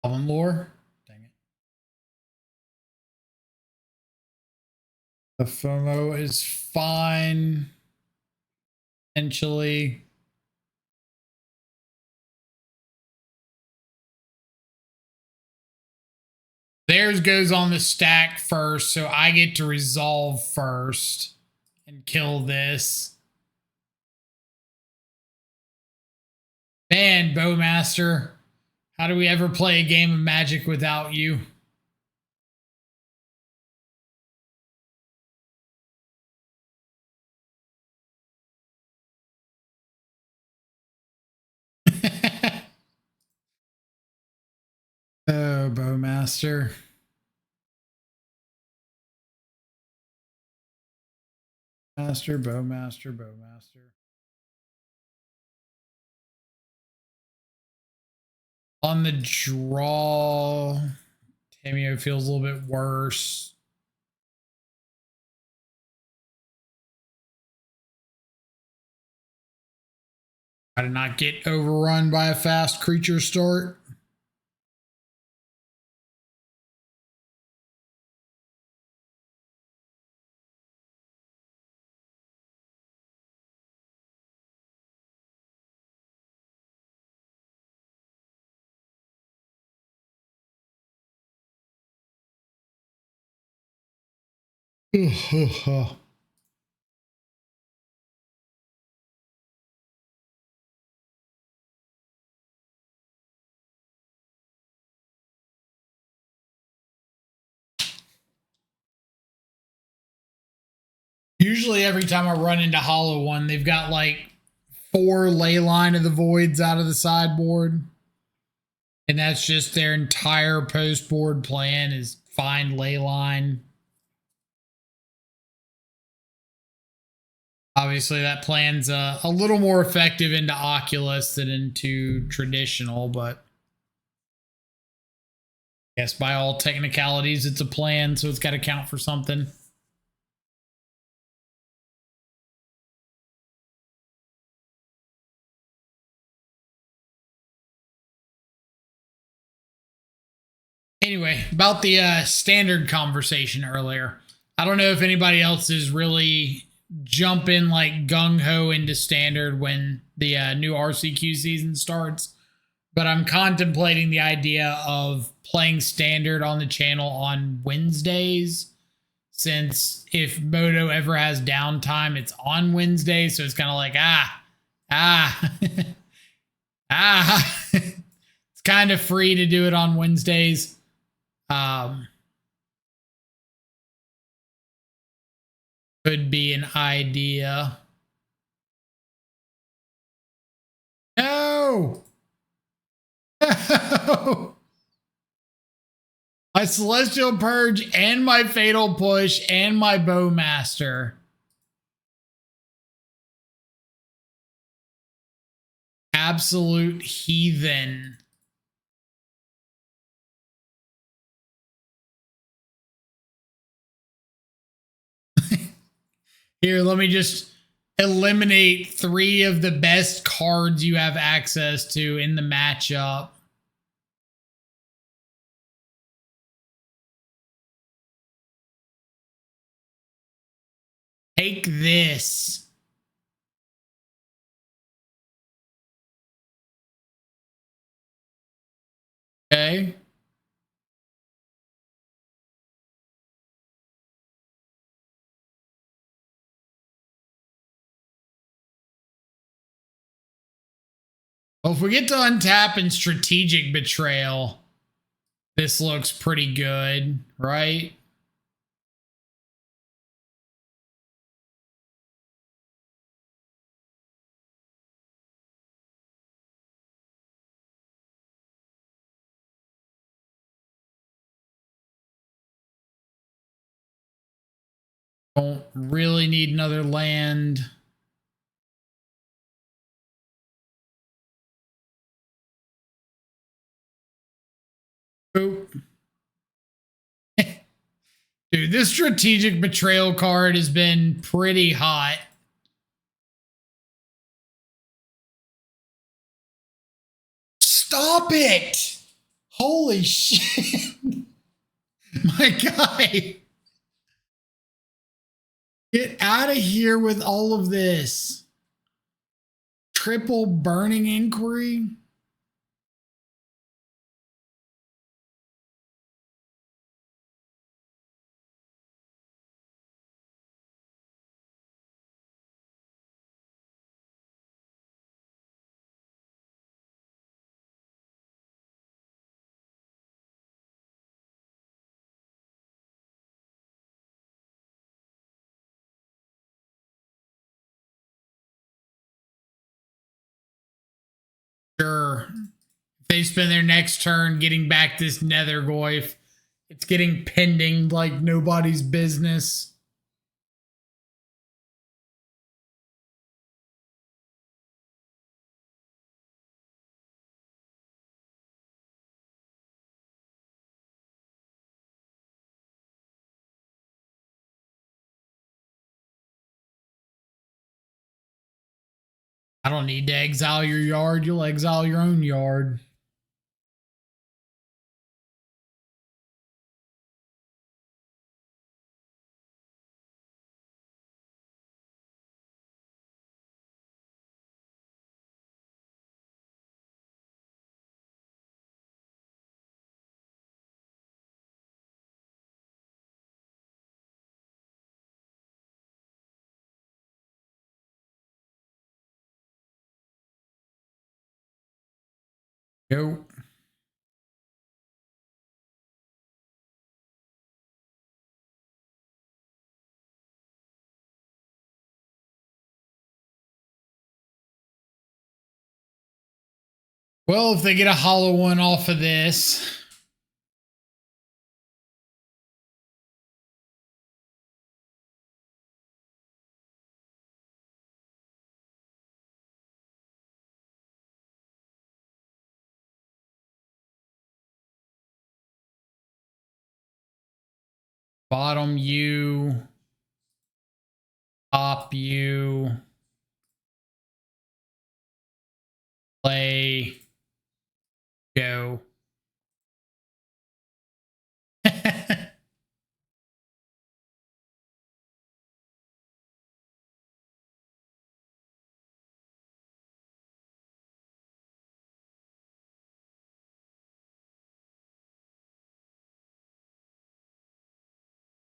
Goblin lore. Dang it. The FOMO is fine. Potentially. Theirs goes on the stack first, so I get to resolve first and kill this. Man, Bowmaster, how do we ever play a game of Magic without you? Oh, Bowmaster. Bowmaster. On the draw, Tamio feels a little bit worse. Try to not get overrun by a fast creature start. Usually every time I run into Hollow One, they've got like 4 Leyline of the Voids out of the sideboard. And that's just their entire post board plan is find Leyline. Obviously, that plan's a little more effective into Oculus than into traditional, but I guess by all technicalities, it's a plan, so it's got to count for something. Anyway, about the standard conversation earlier. I don't know if anybody else is really jumping like gung-ho into standard when the new RCQ season starts, but I'm contemplating the idea of playing standard on the channel on Wednesdays, since if Moto ever has downtime, it's on Wednesday, so it's kind of like, it's kind of free to do it on Wednesdays. Could be an idea. No! No! My Celestial Purge and my Fatal Push and my Bowmaster. Absolute heathen. Here, let me just eliminate 3 of the best cards you have access to in the matchup. Take this. Okay. Well, if we get to untap and strategic betrayal, this looks pretty good, right? Don't really need another land. Boop. Dude, this strategic betrayal card has been pretty hot. Stop it! Holy shit. My guy. Get out of here with all of this. Triple burning inquiry. Sure. If they spend their next turn getting back this Nethergoyf, it's getting pending like nobody's business. I don't need to exile your yard. You'll exile your own yard. Nope. Well, if they get a hollow one off of this. Bottom you. Top you. Play. Go.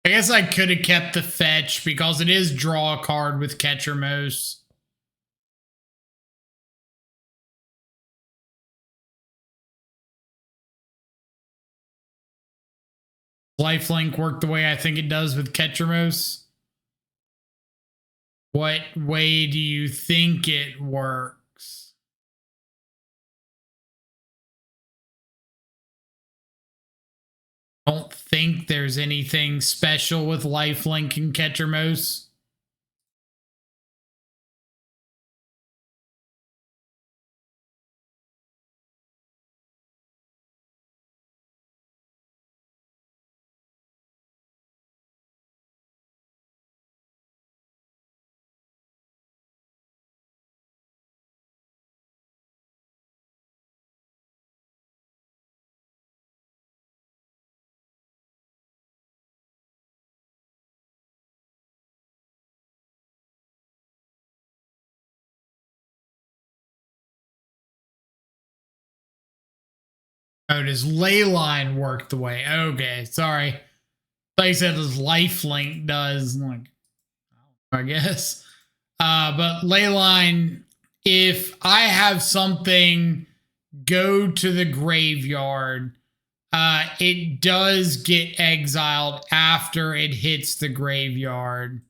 I guess I could have kept the fetch because it is draw a card with Catchermose. Lifelink work the way I think it does with Catchermose. What way do you think it works? I don't think there's anything special with Lifelink and Catchermose. Oh, does Leyline work the way? Okay, sorry. They said his lifelink does. I'm like, I guess. But Leyline, if I have something go to the graveyard, it does get exiled after it hits the graveyard.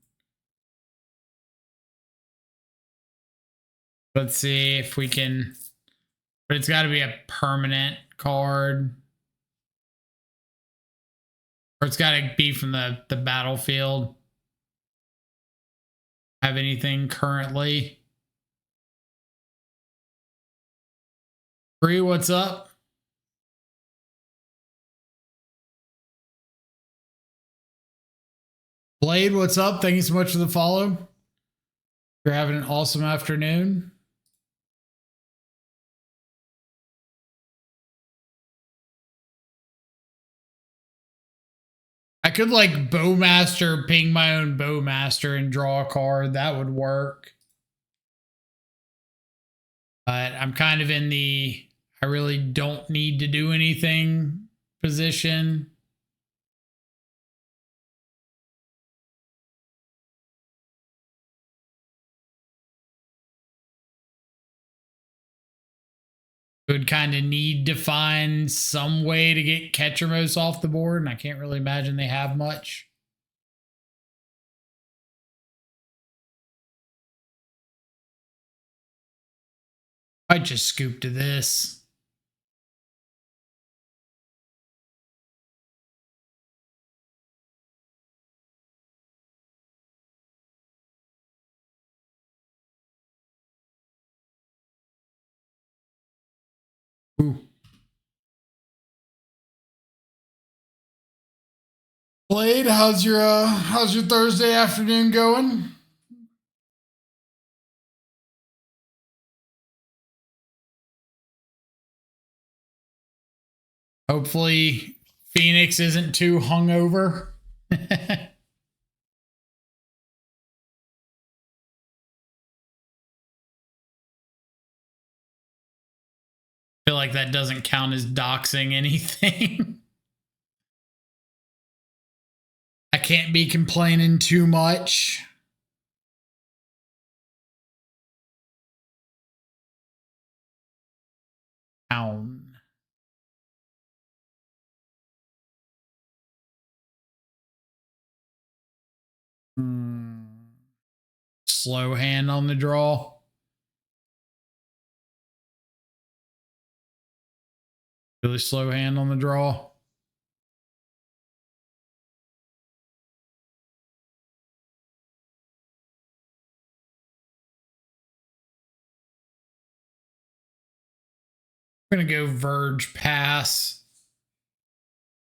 Let's see if we can, but it's got to be a permanent card. Or it's got to be from the battlefield. Have anything currently? Bree, what's up? Blade, what's up? Thank you so much for the follow. You're having an awesome afternoon. I could like Bowmaster, ping my own Bowmaster and draw a card. That would work. But I'm kind of in the I really don't need to do anything position. Would kind of need to find some way to get Ketchermos off the board, and I can't really imagine they have much. I just scoop to this. Ooh. Blade, how's your Thursday afternoon going? Hopefully Phoenix isn't too hungover. Feel like that doesn't count as doxing anything. I can't be complaining too much. Ow. Slow hand on the draw. Really slow hand on the draw. I'm going to go Verge Pass.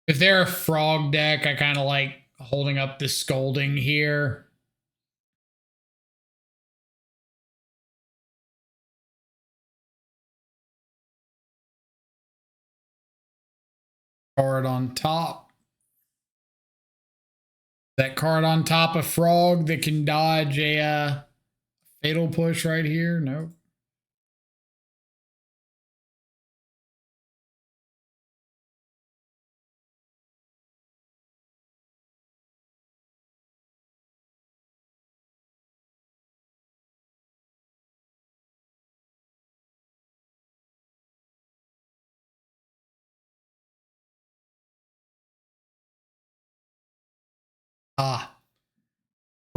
If they're a frog deck, I kind of like holding up the Scolding here. Card on top. That card on top of frog that can dodge a fatal push right here. Nope.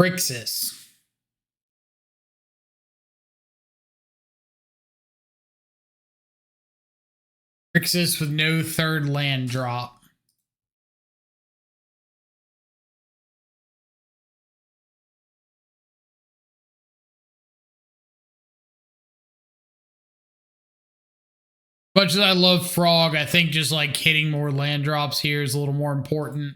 Grixis. Grixis with no third land drop. Much as I love Frog, I think just like hitting more land drops here is a little more important.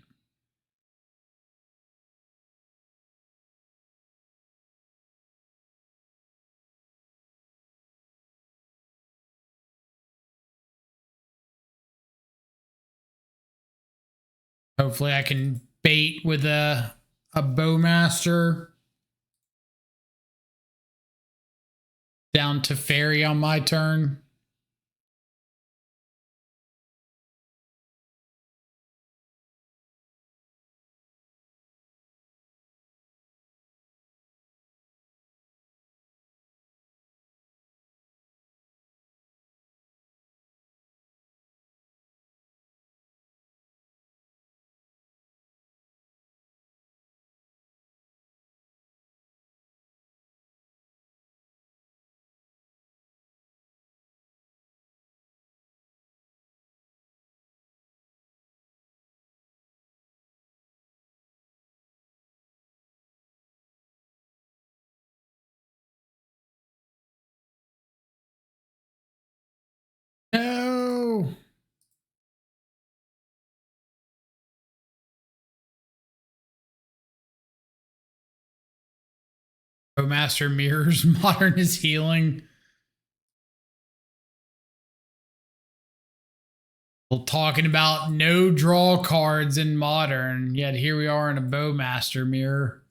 Hopefully I can bait with a Bowmaster down to Fairy on my turn. Bowmaster mirrors. Modern is healing. Well, talking about no draw cards in Modern, yet here we are in a Bowmaster mirror.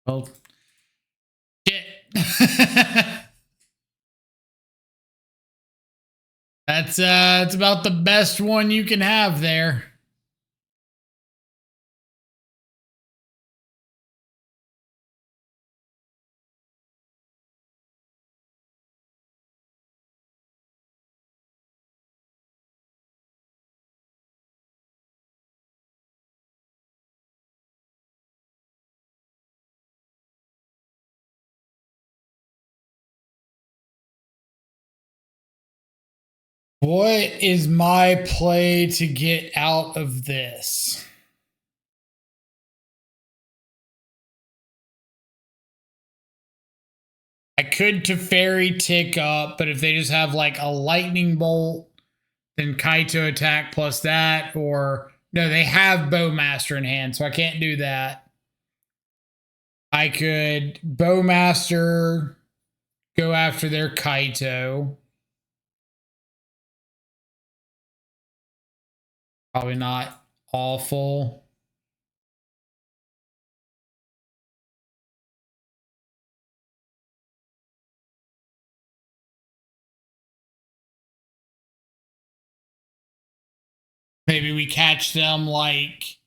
Well, shit. That's about the best one you can have there. What is my play to get out of this? I could Teferi tick up, but if they just have like a lightning bolt, then Kaito attack plus that, or no, they have Bowmaster in hand, so I can't do that. I could Bowmaster, go after their Kaito. Probably not awful. Maybe we catch them like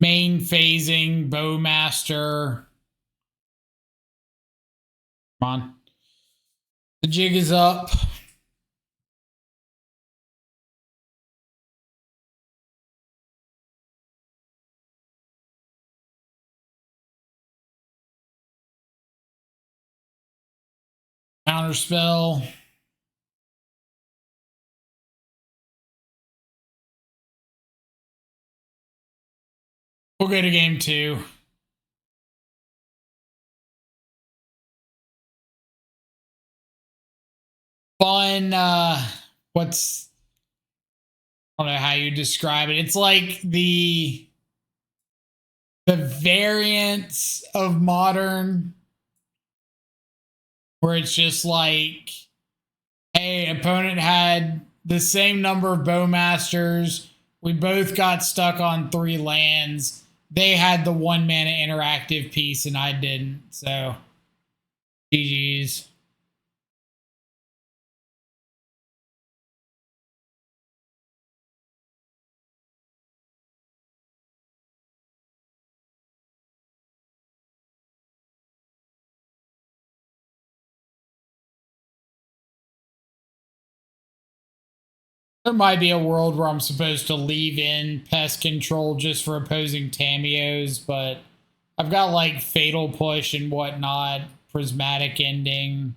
main phasing, Bowmaster. Come on. The jig is up. Counterspell. We'll go to game 2. Fun, what's, I don't know how you describe it. It's like the variance of Modern where it's just like, hey, opponent had the same number of Bowmasters. We both got stuck on 3 lands. They had the 1 mana interactive piece and I didn't. So, GG's. There might be a world where I'm supposed to leave in pest control just for opposing Tamios, but I've got like Fatal Push and whatnot, Prismatic Ending.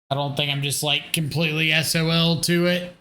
I don't think I'm just like completely SOL to it.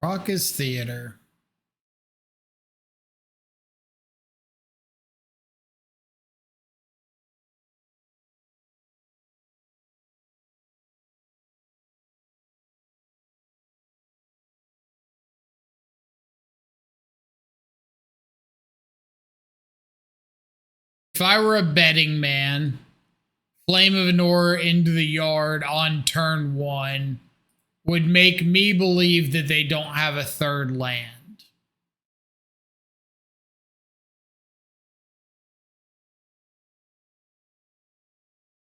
Raucous Theater. If I were a betting man, Flame of Anor into the yard on turn 1 would make me believe that they don't have a 3rd land.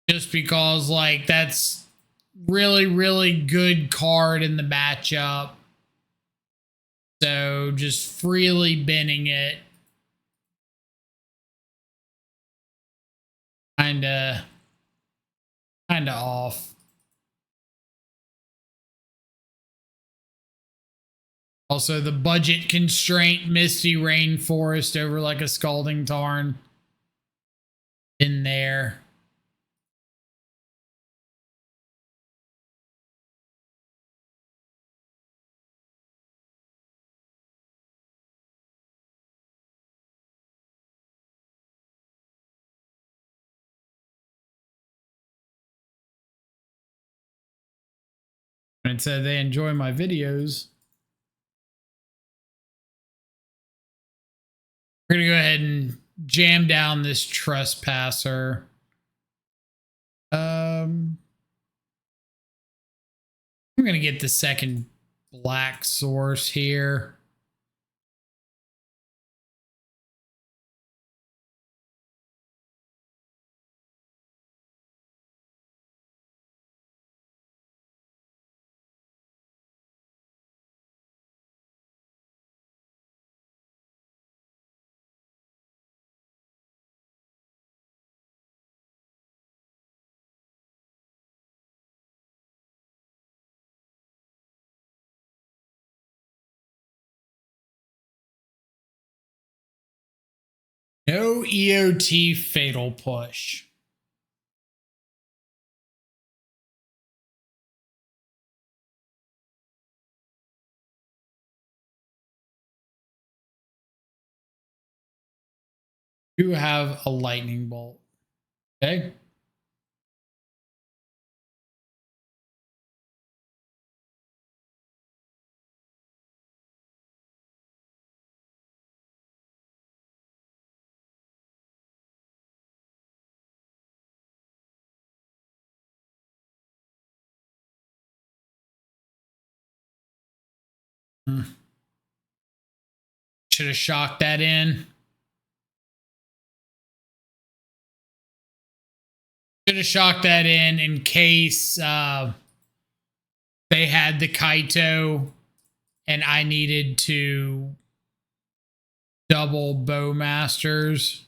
Just because, like, that's really, really good card in the matchup. So just freely binning it. Kinda kind of off. Also, the budget constraint Misty Rainforest over like a Scalding Tarn in there. And it said they enjoy my videos. We're going to go ahead and jam down this Trespasser. I'm going to get the second black source here. No EOT fatal push. You have a lightning bolt. Okay. Should have shocked that in. Should have shocked that in case they had the Kaito and I needed to double Bowmasters.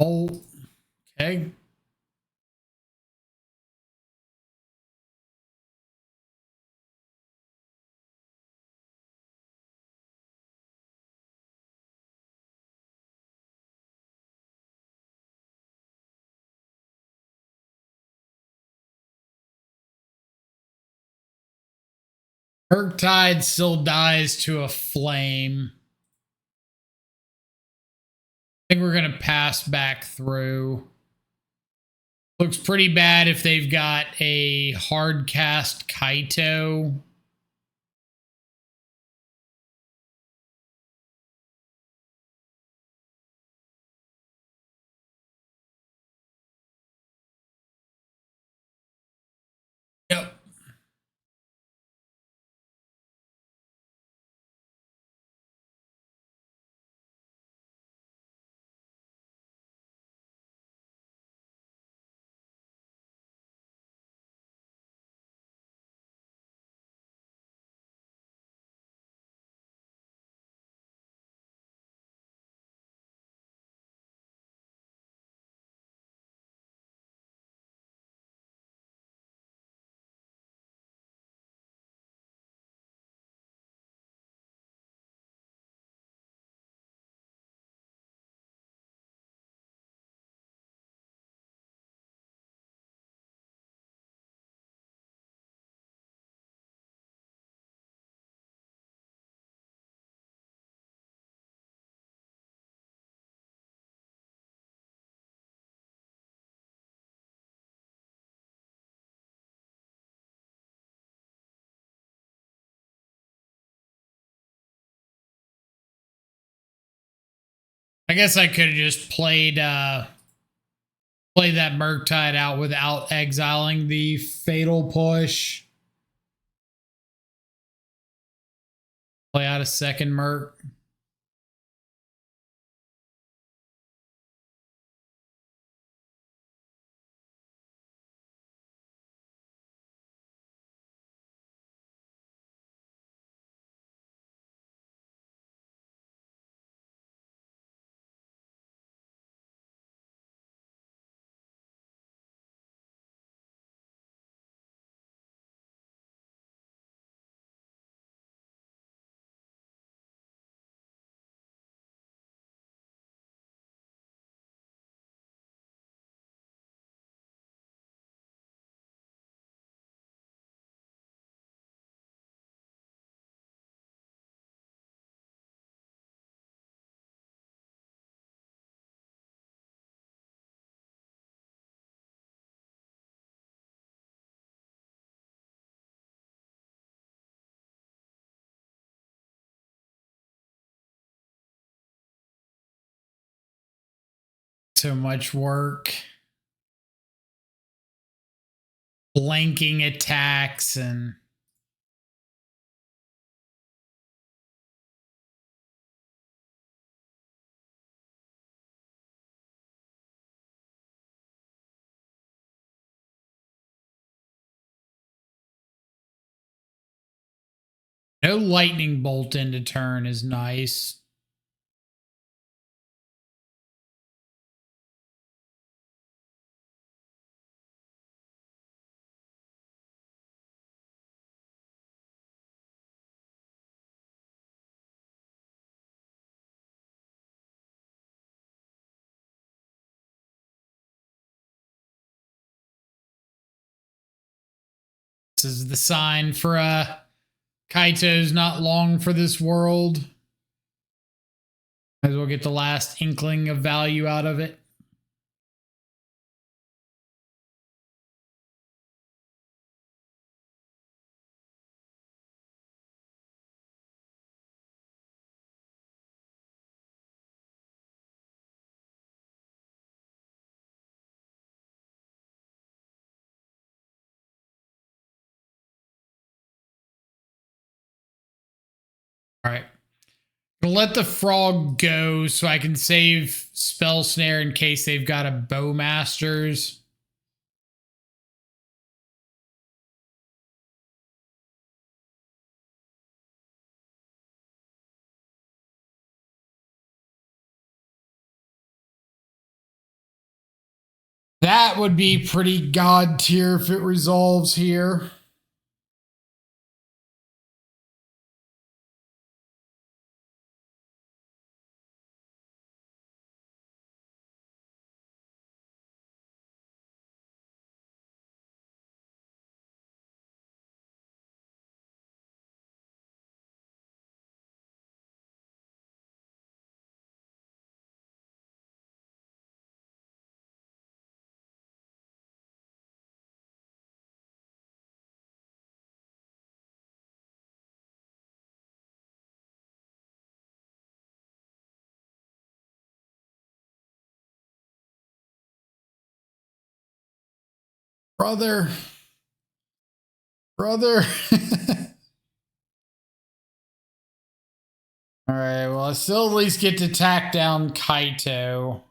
Oh, okay. Tide still dies to a flame. I think we're going to pass back through. Looks pretty bad if they've got a hard cast Kaito. Yep. guess I could have just played that Murktide out without exiling the Fatal Push. Play out a second Merc. So much work. Blanking attacks and no lightning bolt into turn is nice. This is the sign for Kaito's not long for this world. Might as well get the last inkling of value out of it. All right. I'll let the frog go so I can save Spell Snare in case they've got a Bowmasters. That would be pretty god tier if it resolves here. Brother. All right, well, I still at least get to tack down Kaito.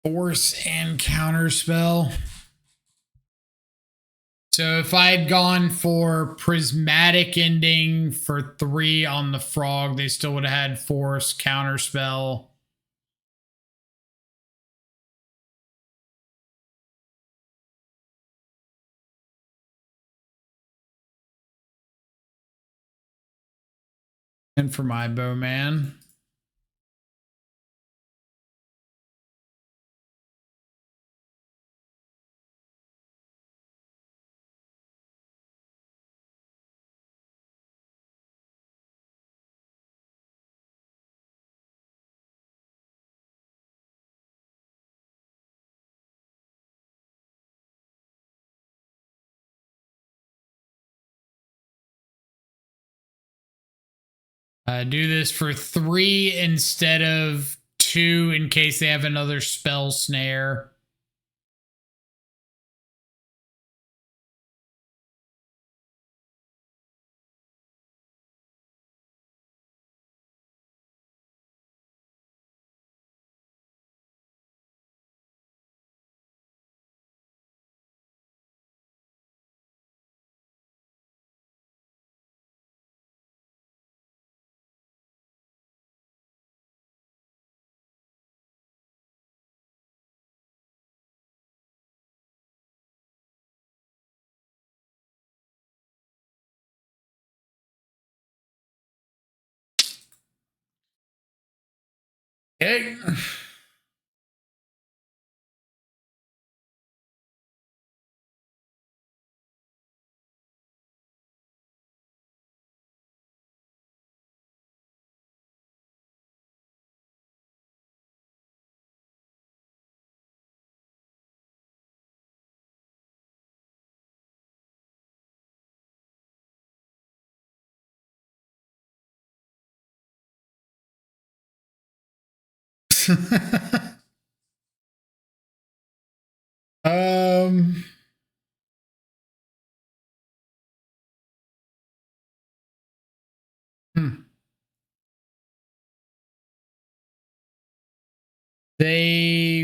Force and counterspell. So if I had gone for prismatic ending for 3 on the frog, they still would have had force, counterspell. And for my bowman. Do this for 3 instead of 2 in case they have another spell snare. Okay. um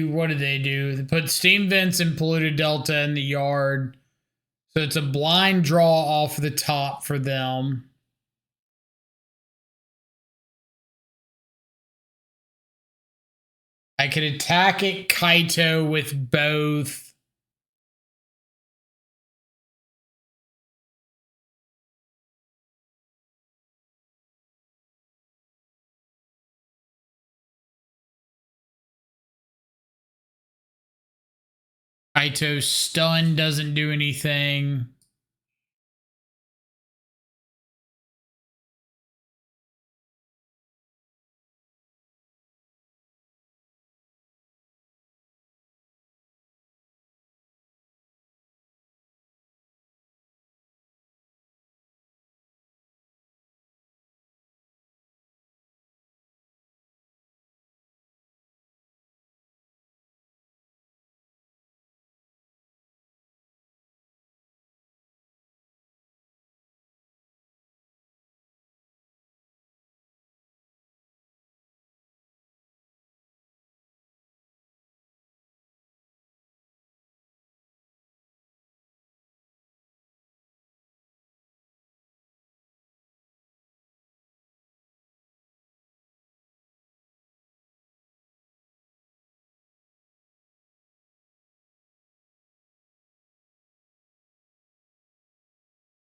what did they do? They put steam vents and polluted delta in the yard. So it's a blind draw off the top for them. I could attack it Kaito with both. Kaito's stun doesn't do anything.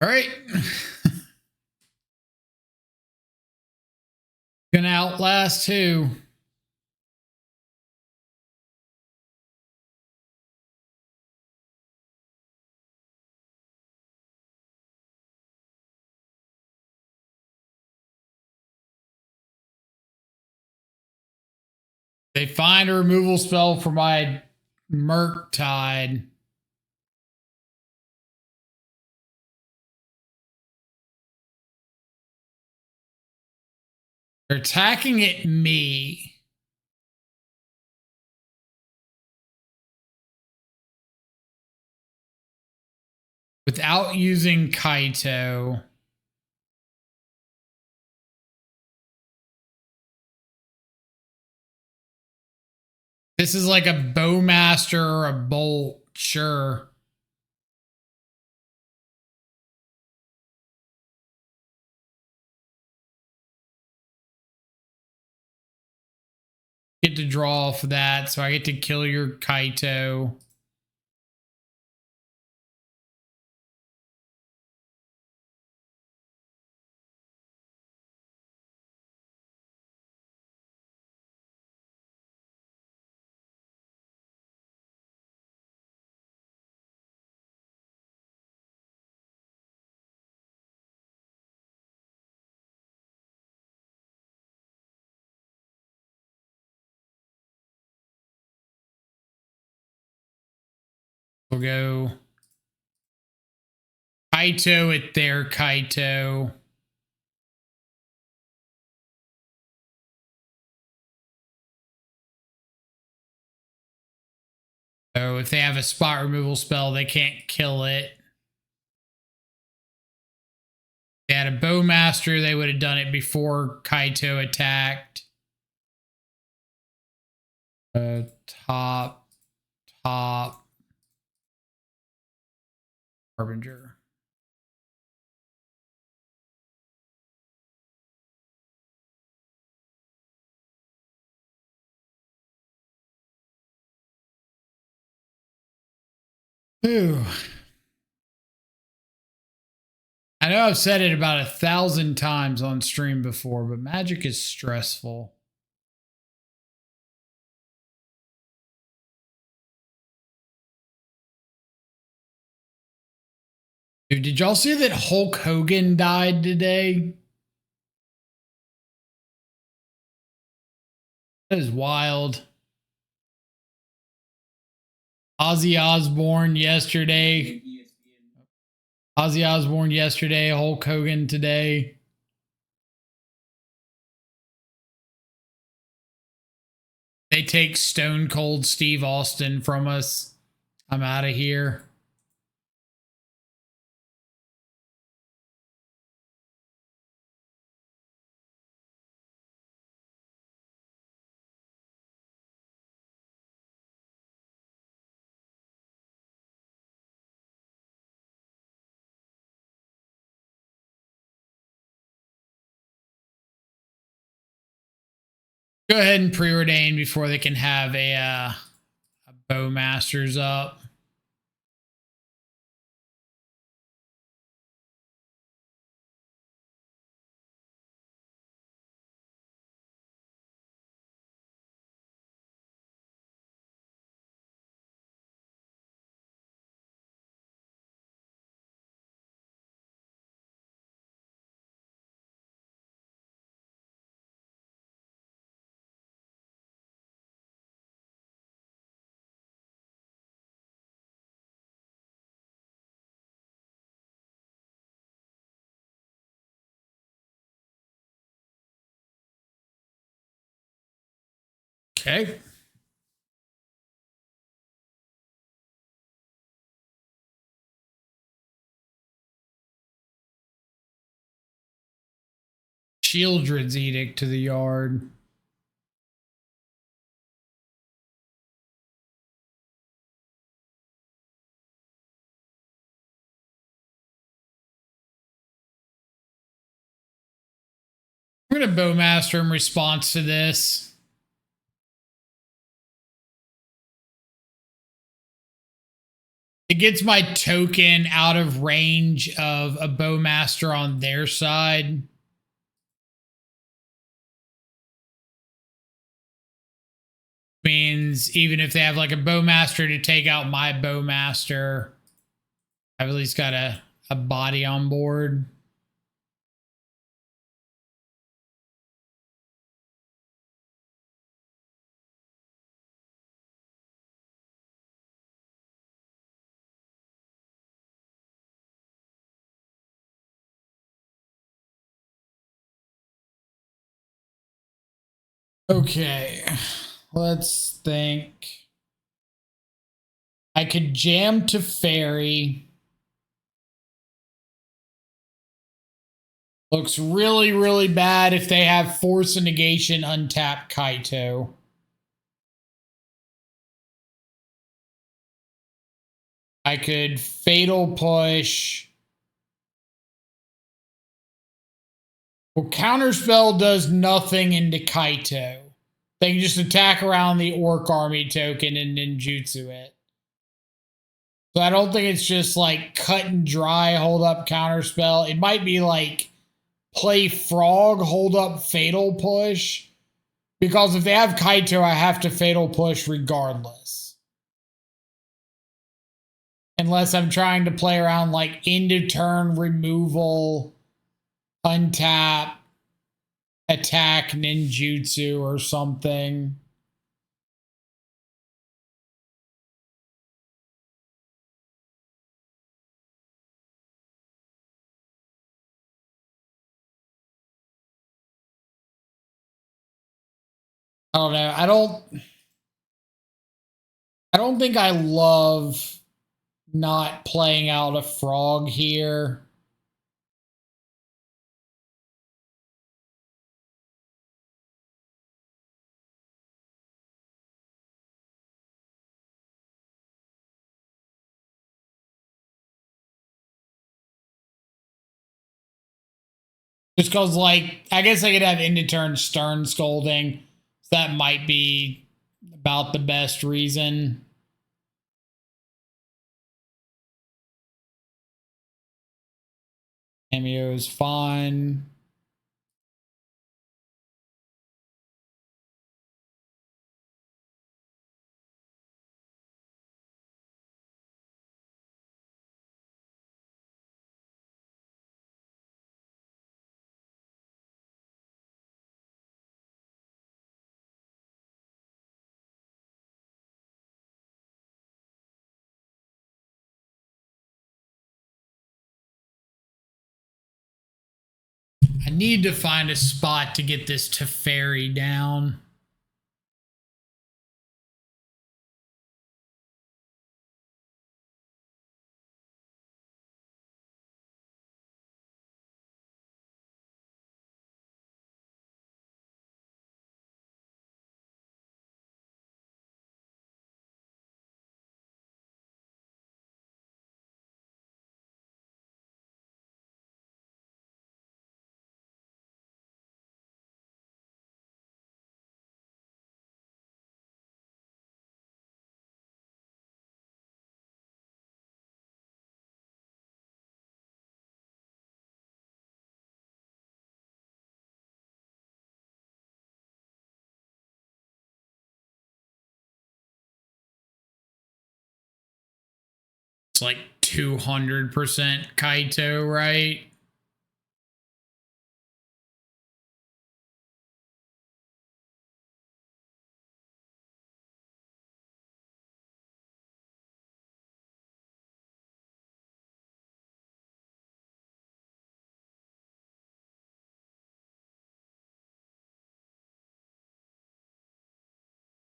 All right. Gonna outlast too. They find a removal spell for my Murktide. They're attacking at me. Without using Kaito. This is like a Bowmaster or a Bolt, sure. Get to draw off that, so I get to kill your Kaito. We'll go Kaito at their Kaito. So if they have a spot removal spell, they can't kill it. If they had a Bowmaster, they would have done it before Kaito attacked. Top. Harbinger. Ooh. I know I've said it about 1,000 times on stream before, but Magic is stressful. Dude, did y'all see that Hulk Hogan died today? That is wild. Ozzy Osbourne yesterday. Ozzy Osbourne yesterday. Hulk Hogan today. They take Stone Cold Steve Austin from us. I'm out of here. Go ahead and preordain before they can have a Bowmasters up. Okay. Shieldred's Edict to the yard. I'm going to Bowmaster in response to this. It gets my token out of range of a Bowmaster on their side. Means even if they have like a Bowmaster to take out my Bowmaster, I've at least got a body on board. Okay, let's think. I could jam to Fairy. Looks really, really bad if they have Force and Negation untap Kaito. I could Fatal Push. Well, Counterspell does nothing into Kaito. They can just attack around the Orc Army token and ninjutsu it. So I don't think it's just like cut and dry, hold up Counterspell. It might be like play Frog, hold up Fatal Push. Because if they have Kaito, I have to Fatal Push regardless. Unless I'm trying to play around like end of turn removal, untap, attack ninjutsu or something. I don't know. I don't think I love not playing out a frog here. Just because, like, I guess I could have end of turn Stern Scolding. So that might be about the best reason. Cameo is fine. I need to find a spot to get this Teferi down. It's like 200% Kaito, right?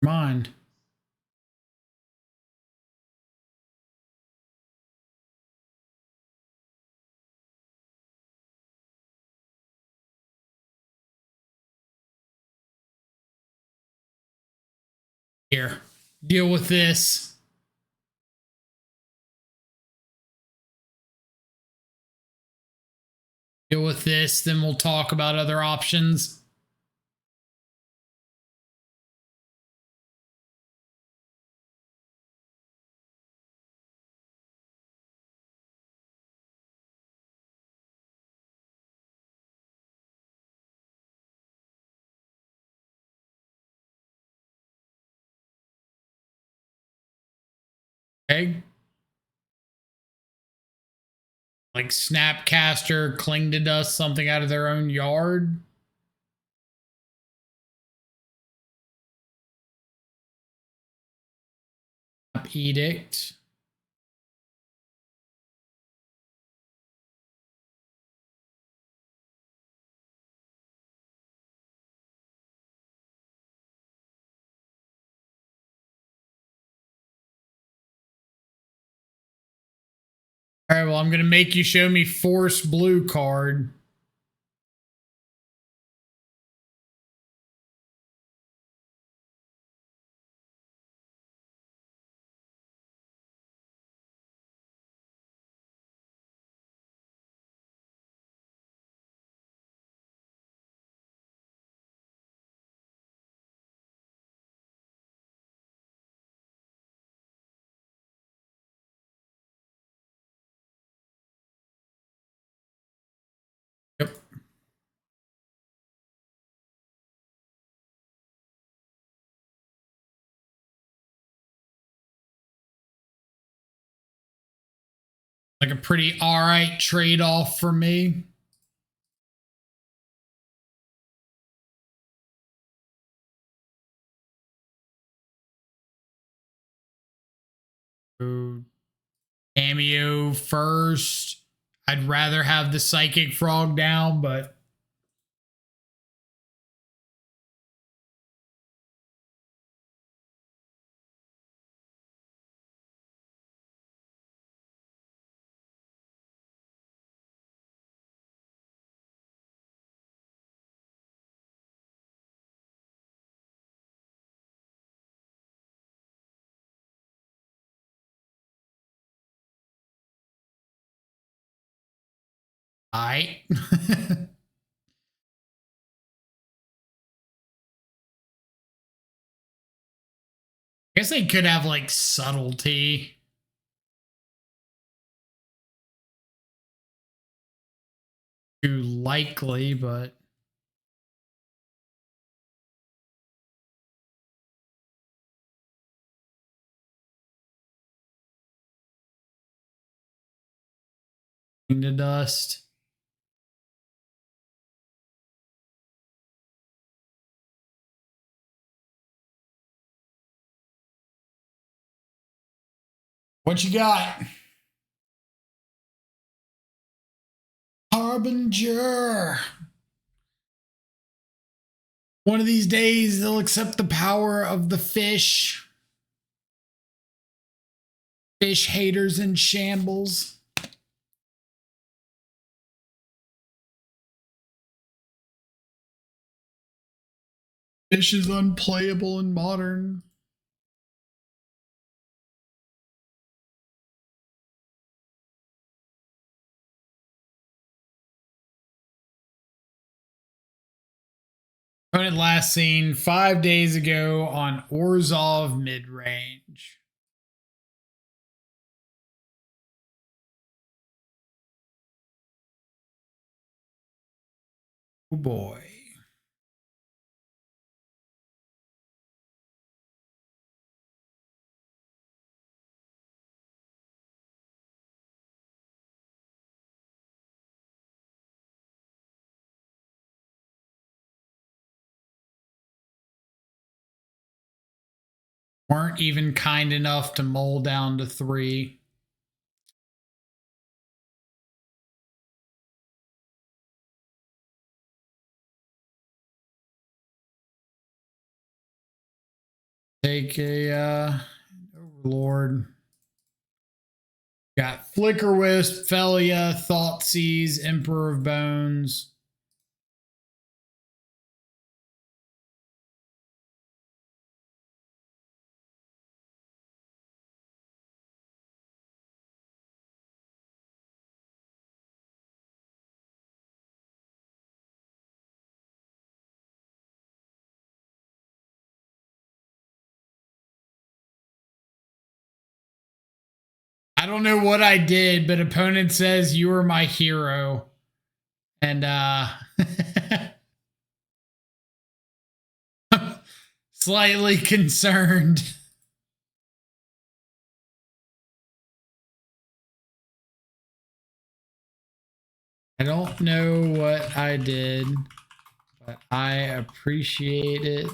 Mind. Here, deal with this. Deal with this, then we'll talk about other options. Okay. Like Snapcaster, Cling to Dust, something out of their own yard. Edict. All right, well, I'm going to make you show me Force Blue card. Yep. Like a pretty all right trade-off for me. Cameo first. I'd rather have the Psychic Frog down, but I guess they could have like subtlety. Too likely, but to dust. What you got? Harbinger. One of these days, they'll accept the power of the fish. Fish haters in shambles. Fish is unplayable in modern. Opponent last seen 5 days ago on Orzhov mid-range. Oh boy. Weren't even kind enough to mull down to 3. Take a Overlord. Got Flicker Wisp, Felia, Thoughtseize, Emperor of Bones. I don't know what I did, but opponent says you are my hero. And slightly concerned. I don't know what I did, but I appreciate it.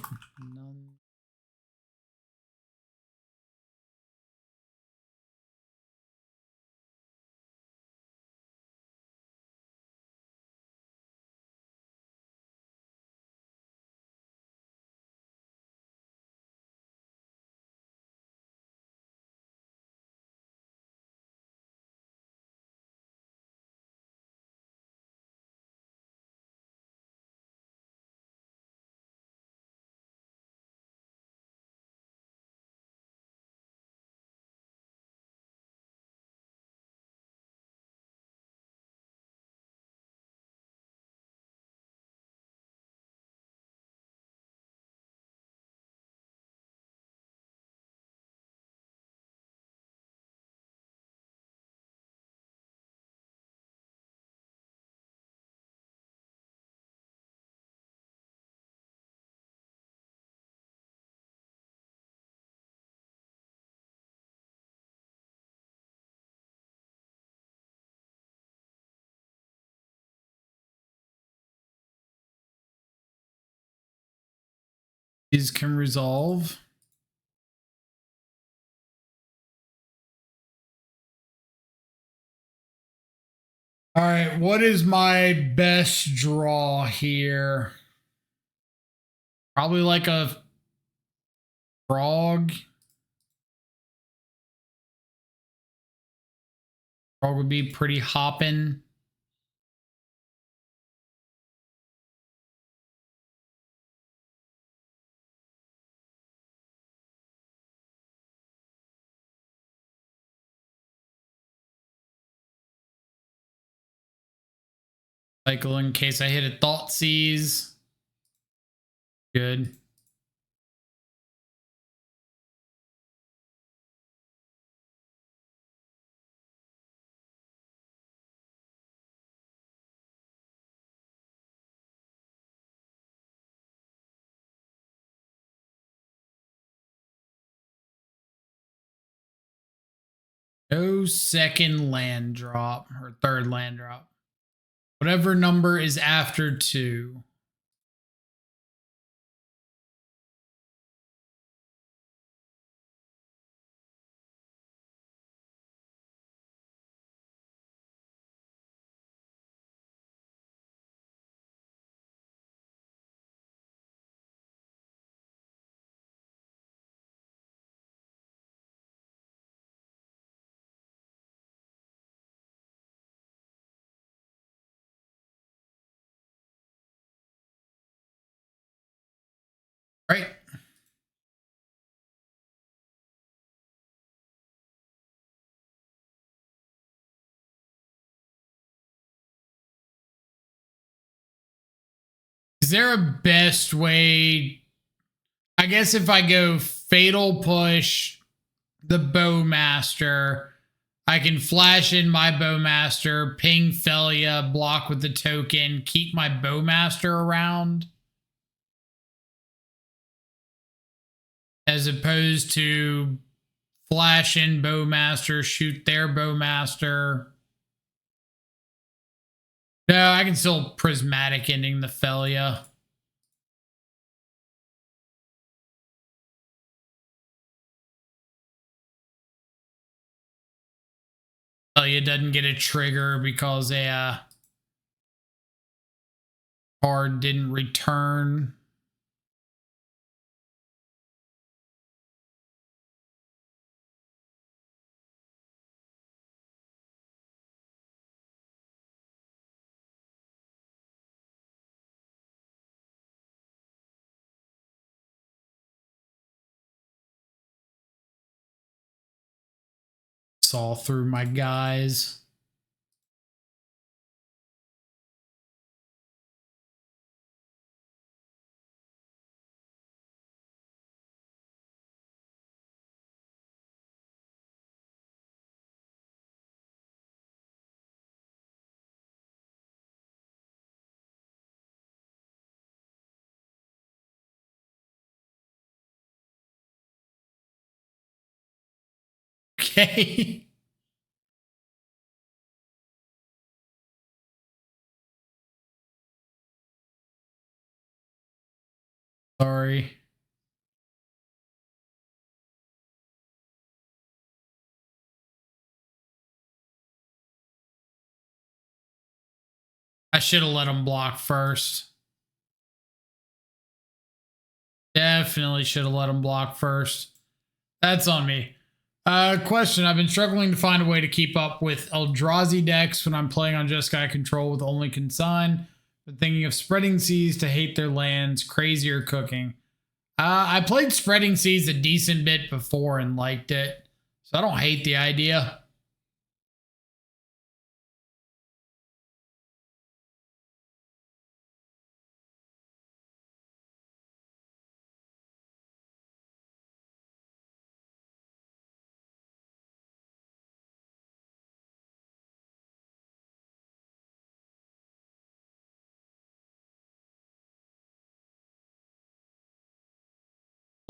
These can resolve. All right, what is my best draw here? Probably like a frog. Frog would be pretty hopping. Cycle in case I hit a thought seize. Good. No second land drop or third land drop. Whatever number is after 2. Right. Is there a best way? I guess if I go Fatal Push the Bowmaster, I can flash in my Bowmaster, ping Felia, block with the token, keep my Bowmaster around. As opposed to flash in Bowmaster, shoot their Bowmaster. No, I can still Prismatic ending the Felia. Felia doesn't get a trigger because a card didn't return. Saw through my guys. Okay. Sorry. I should have let him block first. Definitely should have let him block first. That's on me. Question. I've been struggling to find a way to keep up with Eldrazi decks when I'm playing on Jeskai control with only Consign. But thinking of Spreading Seas to hate their lands, Crazy or Cooking. I played Spreading Seas a decent bit before and liked it. So I don't hate the idea.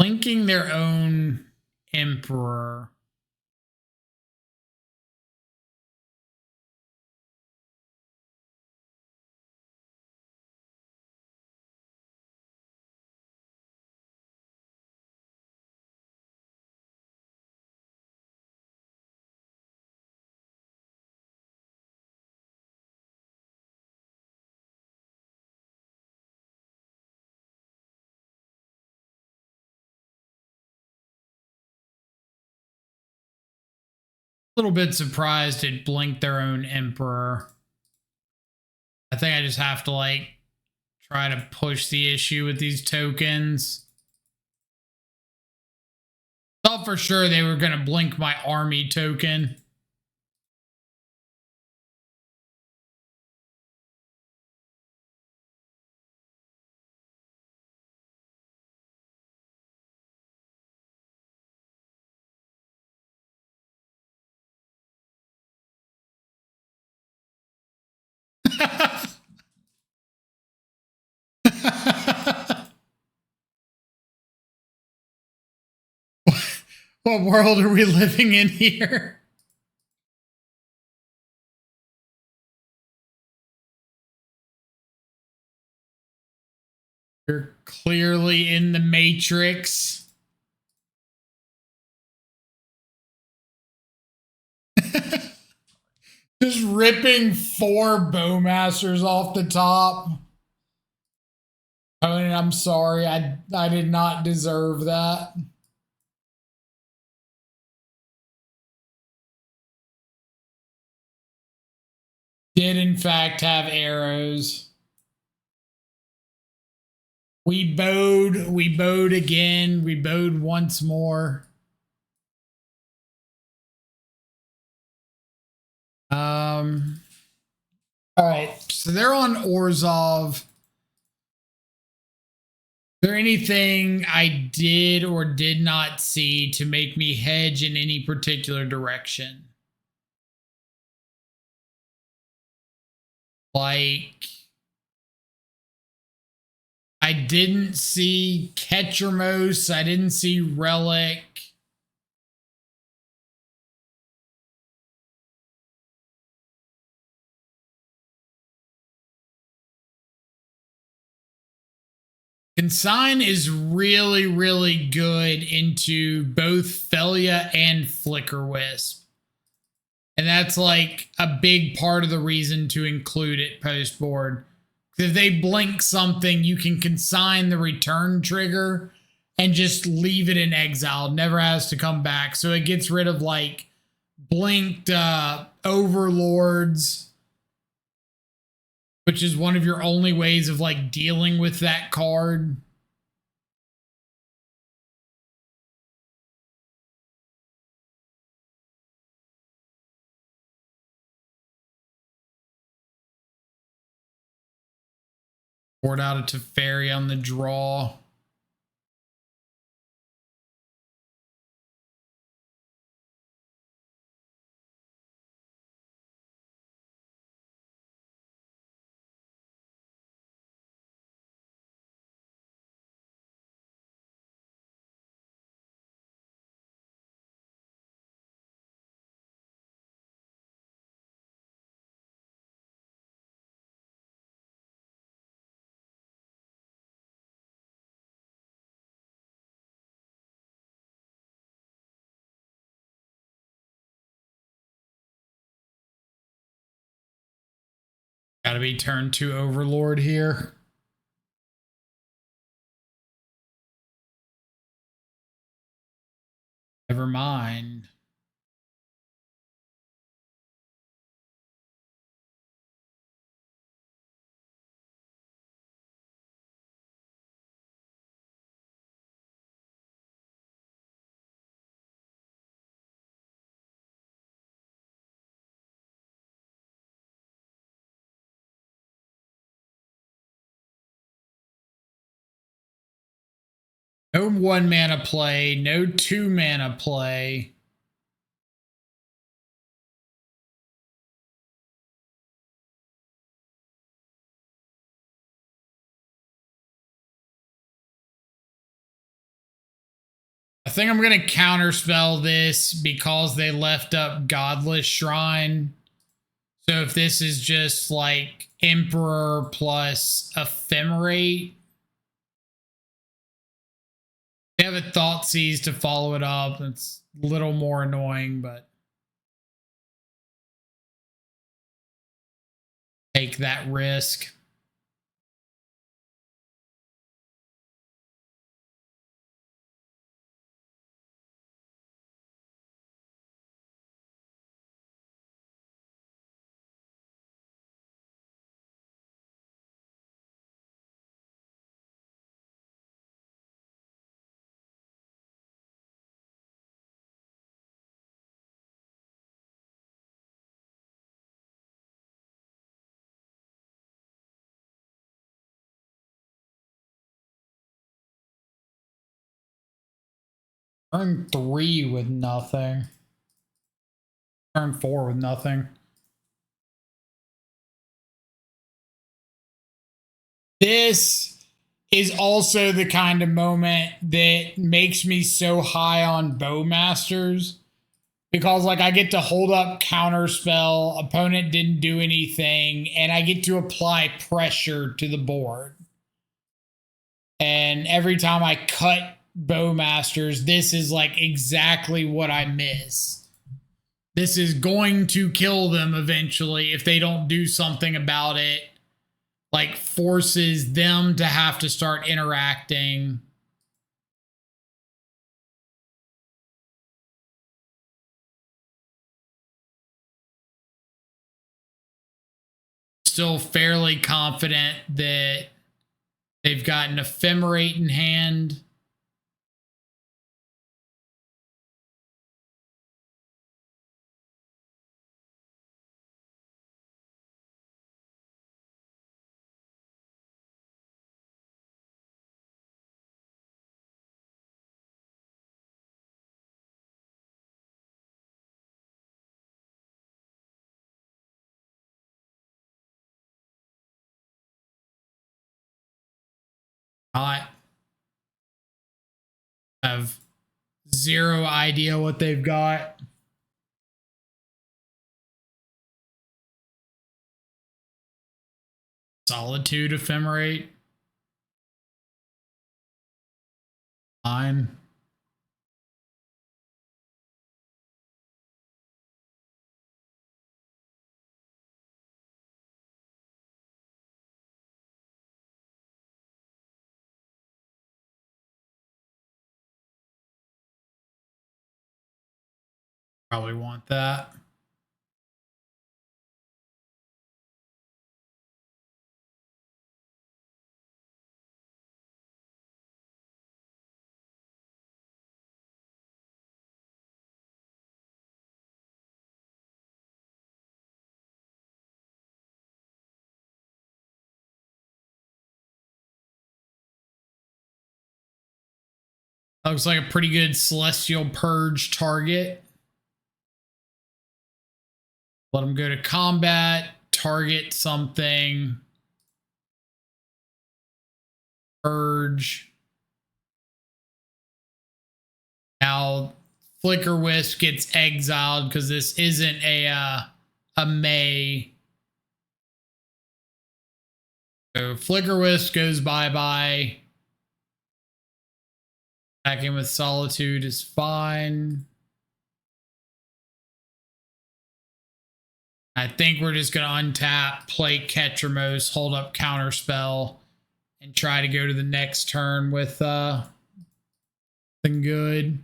Linking their own Emperor. A little bit surprised it blinked their own Emperor. I think I just have to like try to push the issue with these tokens. Thought for sure they were going to blink my army token. What world are we living in here? You're clearly in the Matrix. Just ripping 4 bowmasters off the top. I mean, I'm sorry. I did not deserve that. Did in fact have arrows. We bowed again. We bowed once more. All right, so they're on Orzhov. Is there anything I did or did not see to make me hedge in any particular direction? Like, I didn't see Ketchermos. I didn't see Relic. Consign is really, really good into both Felia and Flicker Wisp. And that's like a big part of the reason to include it post board. If they blink something, you can consign the return trigger and just leave it in exile. It never has to come back. So it gets rid of like blinked overlords, which is one of your only ways of like dealing with that card. Poured out a Teferi on the draw. Gotta be turn 2 Overlord here. Never mind. No 1 mana play, no 2 mana play. I think I'm going to counterspell this because they left up Godless Shrine. So if this is just like Emperor plus Ephemerate, they have a Thoughtseize to follow it up. It's a little more annoying, but take that risk. Turn 3 with nothing. Turn 4 with nothing. This is also the kind of moment that makes me so high on Bowmasters. Because like I get to hold up counterspell, opponent didn't do anything, and I get to apply pressure to the board. And every time I cut Bowmasters, this is like exactly what I miss. This is going to kill them eventually if they don't do something about it. Like forces them to have to start interacting. Still fairly confident that they've got an Ephemerate in hand. I have zero idea what they've got. Solitude Ephemerate. Fine. Probably want that. Looks like a pretty good Celestial Purge target. Let them go to combat, target something. Purge. Now, Flicker Wisp gets exiled because this isn't a May. So Flicker Wisp goes bye-bye. Attacking with Solitude is fine. I think we're just going to untap, play Ketramos, hold up Counterspell, and try to go to the next turn with something good.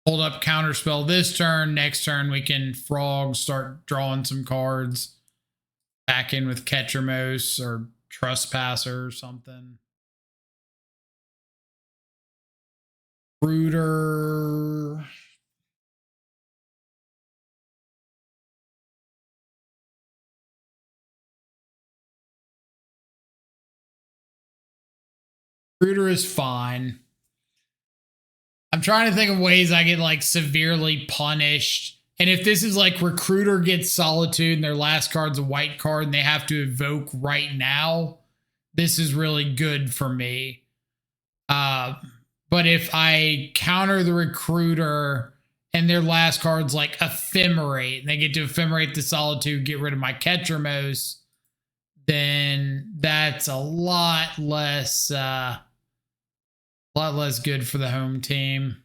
Hold up Counterspell this turn. Next turn we can Frog, start drawing some cards. Back in with Ketramos or Trespasser or something. Recruiter. Recruiter is fine. I'm trying to think of ways I get like severely punished. And if this is like Recruiter gets Solitude and their last card's a white card and they have to evoke right now, this is really good for me. But if I counter the Recruiter and their last card's like Ephemerate and they get to Ephemerate the Solitude, get rid of my Ketramos, then that's a lot less good for the home team.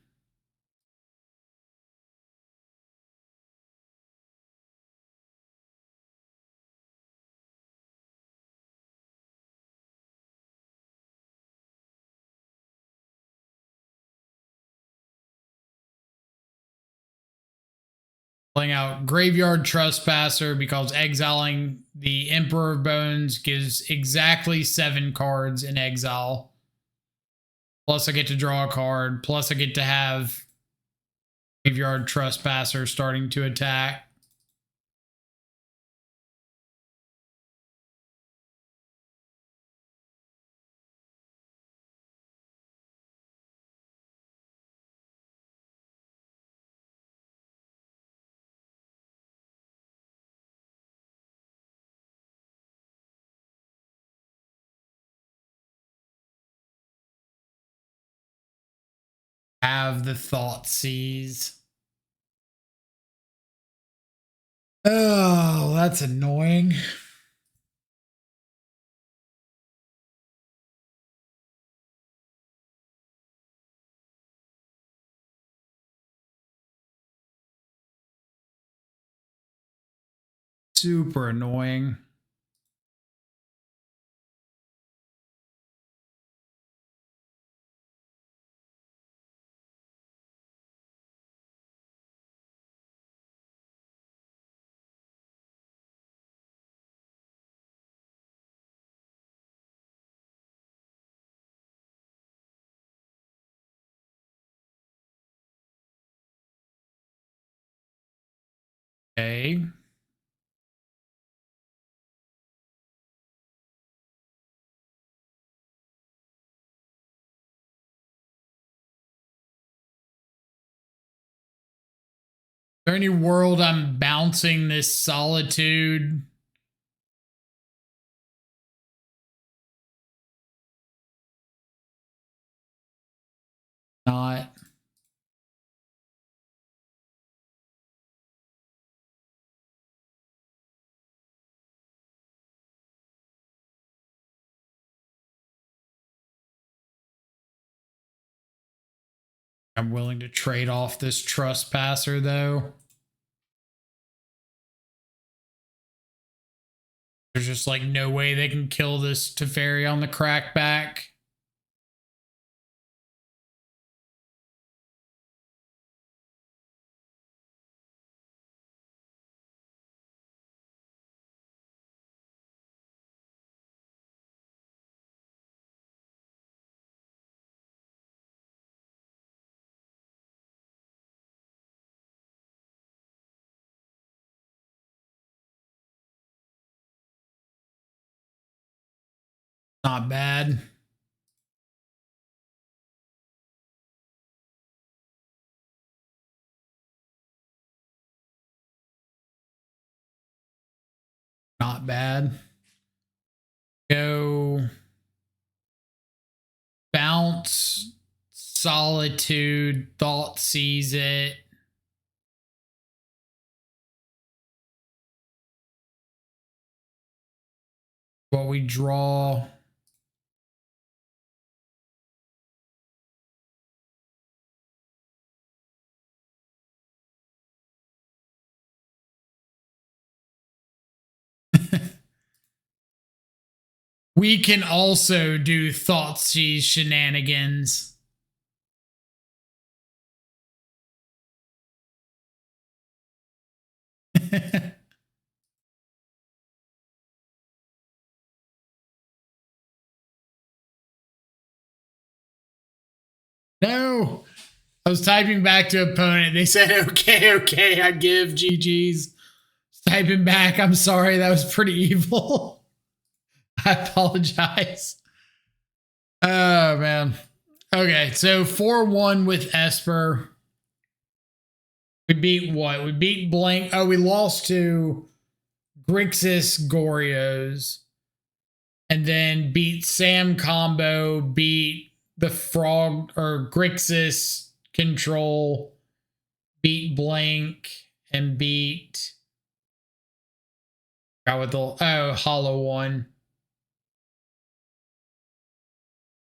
Playing out Graveyard Trespasser because exiling the Emperor of Bones gives exactly 7 cards in exile. Plus I get to draw a card. Plus I get to have Graveyard Trespasser starting to attack. Have the thought seize. Oh, that's annoying. Super annoying. Okay. Is there any world I'm bouncing this solitude? Not. I'm willing to trade off this trespasser though. There's just like no way they can kill this Teferi on the crackback. Not bad. Not bad. Go bounce, solitude, thought seize it. What we draw. We can also do thought seize shenanigans. No, I was typing back to opponent. They said, okay, I give GG's. Typing back, I'm sorry, that was pretty evil. I apologize. Oh, man. Okay, so 4-1 with Esper. We beat what? We beat Blank. Oh, we lost to Grixis Goryos. And then beat Sam Combo, beat the Frog or Grixis Control, beat Blank, and beat. With the Hollow One.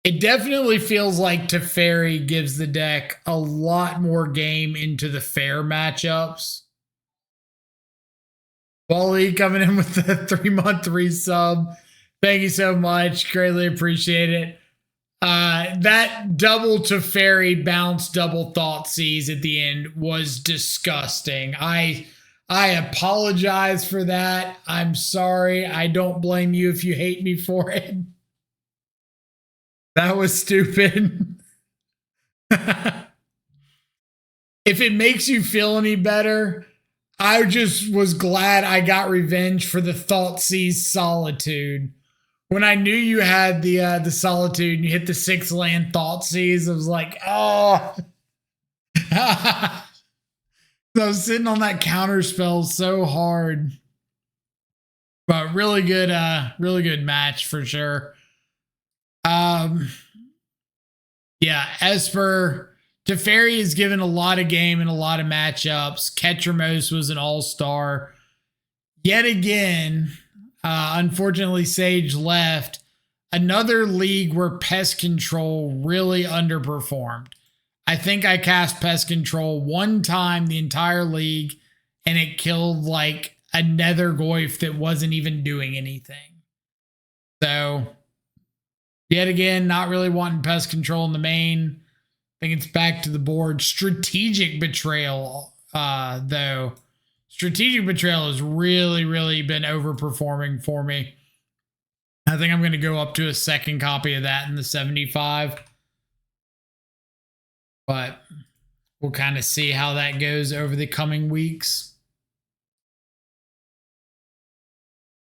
It definitely feels like Teferi gives the deck a lot more game into the fair matchups. Wally coming in with the 3-month resub. Thank you so much. Greatly appreciate it. That double Teferi bounce double thought seize at the end was disgusting. I apologize for that. I'm sorry. I don't blame you if you hate me for it. That was stupid. If it makes you feel any better, I just was glad I got revenge for the thought seize solitude. When I knew you had the solitude and you hit the 6-land thought seize, I was like, oh. So I was sitting on that counter spell so hard. But really good match for sure. Yeah, Esper Teferi is given a lot of game and a lot of matchups. Ketramos was an all-star. Yet again, unfortunately, Sage left. Another league where pest control really underperformed. I think I cast pest control one time the entire league, and it killed like a nether goyf that wasn't even doing anything. So, yet again, not really wanting pest control in the main. I think it's back to the board. Strategic Betrayal, though. Strategic Betrayal has really, really been overperforming for me. I think I'm going to go up to a second copy of that in the 75. But we'll kind of see how that goes over the coming weeks.